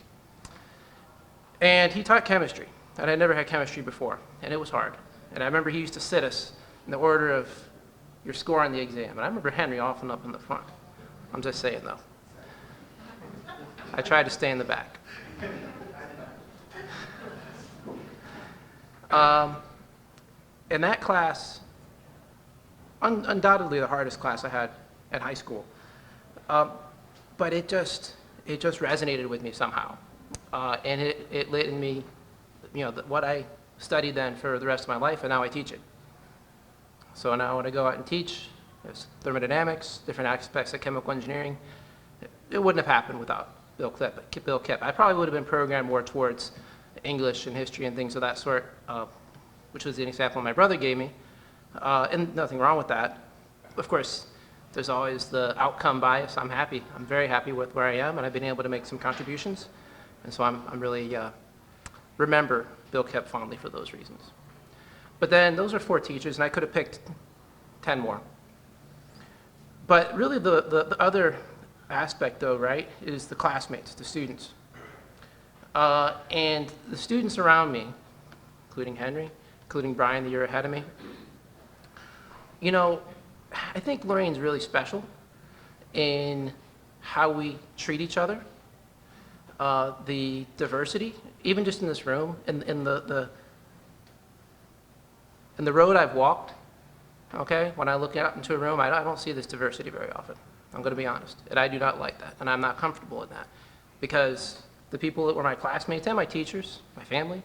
And he taught chemistry, and I never had chemistry before, and it was hard. And I remember he used to sit us in the order of your score on the exam. And I remember Henry often up in the front. I'm just saying, though. I tried to stay in the back. In that class, undoubtedly the hardest class I had at high school, but it just resonated with me somehow, and it lit in me, what I studied then for the rest of my life, and now I teach it. So now when I go out and teach, there's thermodynamics, different aspects of chemical engineering. It wouldn't have happened without Bill Kipp. I probably would have been programmed more towards English and history and things of that sort, which was the example my brother gave me, and nothing wrong with that. Of course, there's always the outcome bias. I'm happy. I'm very happy with where I am, and I've been able to make some contributions. And so I'm really remember Bill Kipp fondly for those reasons. But then those are 4 teachers, and I could have picked 10 more. But really the other aspect, though, right, is the classmates, the students. And the students around me, including Henry, including Brian the year ahead of me, I think Lorraine's really special in how we treat each other, the diversity, even just in this room, in the road I've walked, okay, when I look out into a room, I don't see this diversity very often. I'm going to be honest, and I do not like that, and I'm not comfortable with that, because the people that were my classmates and my teachers, my family,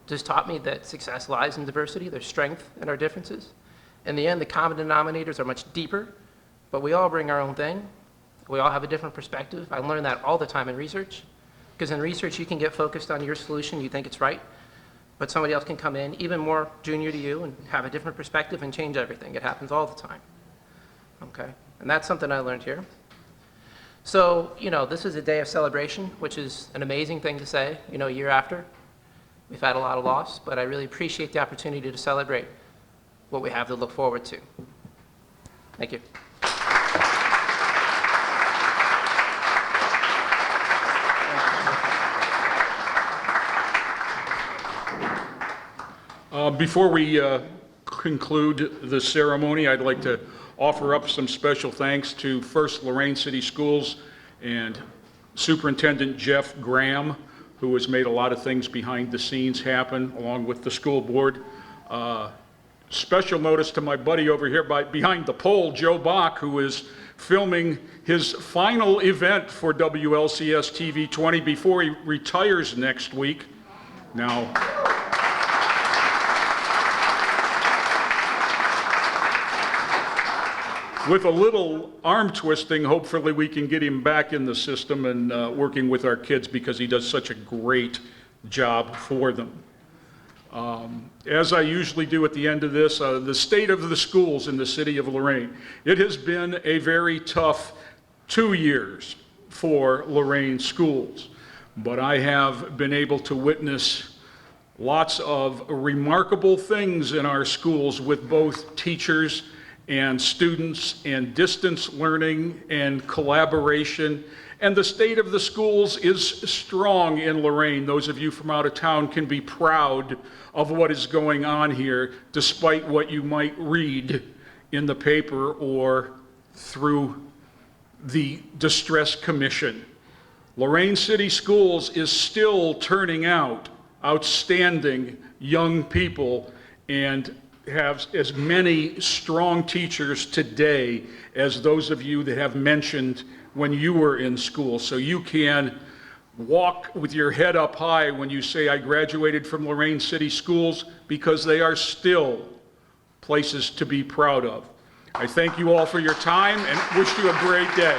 just taught me that success lies in diversity. There's strength in our differences. In the end, the common denominators are much deeper, but we all bring our own thing. We all have a different perspective. I learned that all the time in research, because in research you can get focused on your solution, you think it's right, but somebody else can come in, even more junior to you, and have a different perspective and change everything. It happens all the time, okay? And that's something I learned here. So, this is a day of celebration, which is an amazing thing to say, a year after. We've had a lot of loss, but I really appreciate the opportunity to celebrate what we have to look forward to. Thank you. Before we conclude the ceremony, I'd like to offer up some special thanks to first Lorain City Schools and Superintendent Jeff Graham, who has made a lot of things behind the scenes happen, along with the school board. Special notice to my buddy over here behind the pole, Joe Bach, who is filming his final event for WLCS TV 20 before he retires next week. Now, with a little arm twisting, hopefully we can get him back in the system and working with our kids, because he does such a great job for them. As I usually do at the end of this, the state of the schools in the city of Lorain. It has been a very tough 2 years for Lorain schools, but I have been able to witness lots of remarkable things in our schools with both teachers and students, and distance learning and collaboration. And the state of the schools is strong in Lorain. Those of you from out of town can be proud of what is going on here, despite what you might read in the paper or through the Distress Commission. Lorain City Schools is still turning out outstanding young people and have as many strong teachers today as those of you that have mentioned when you were in school. So you can walk with your head up high when you say, I graduated from Lorain City Schools, because they are still places to be proud of. I thank you all for your time and wish you a great day.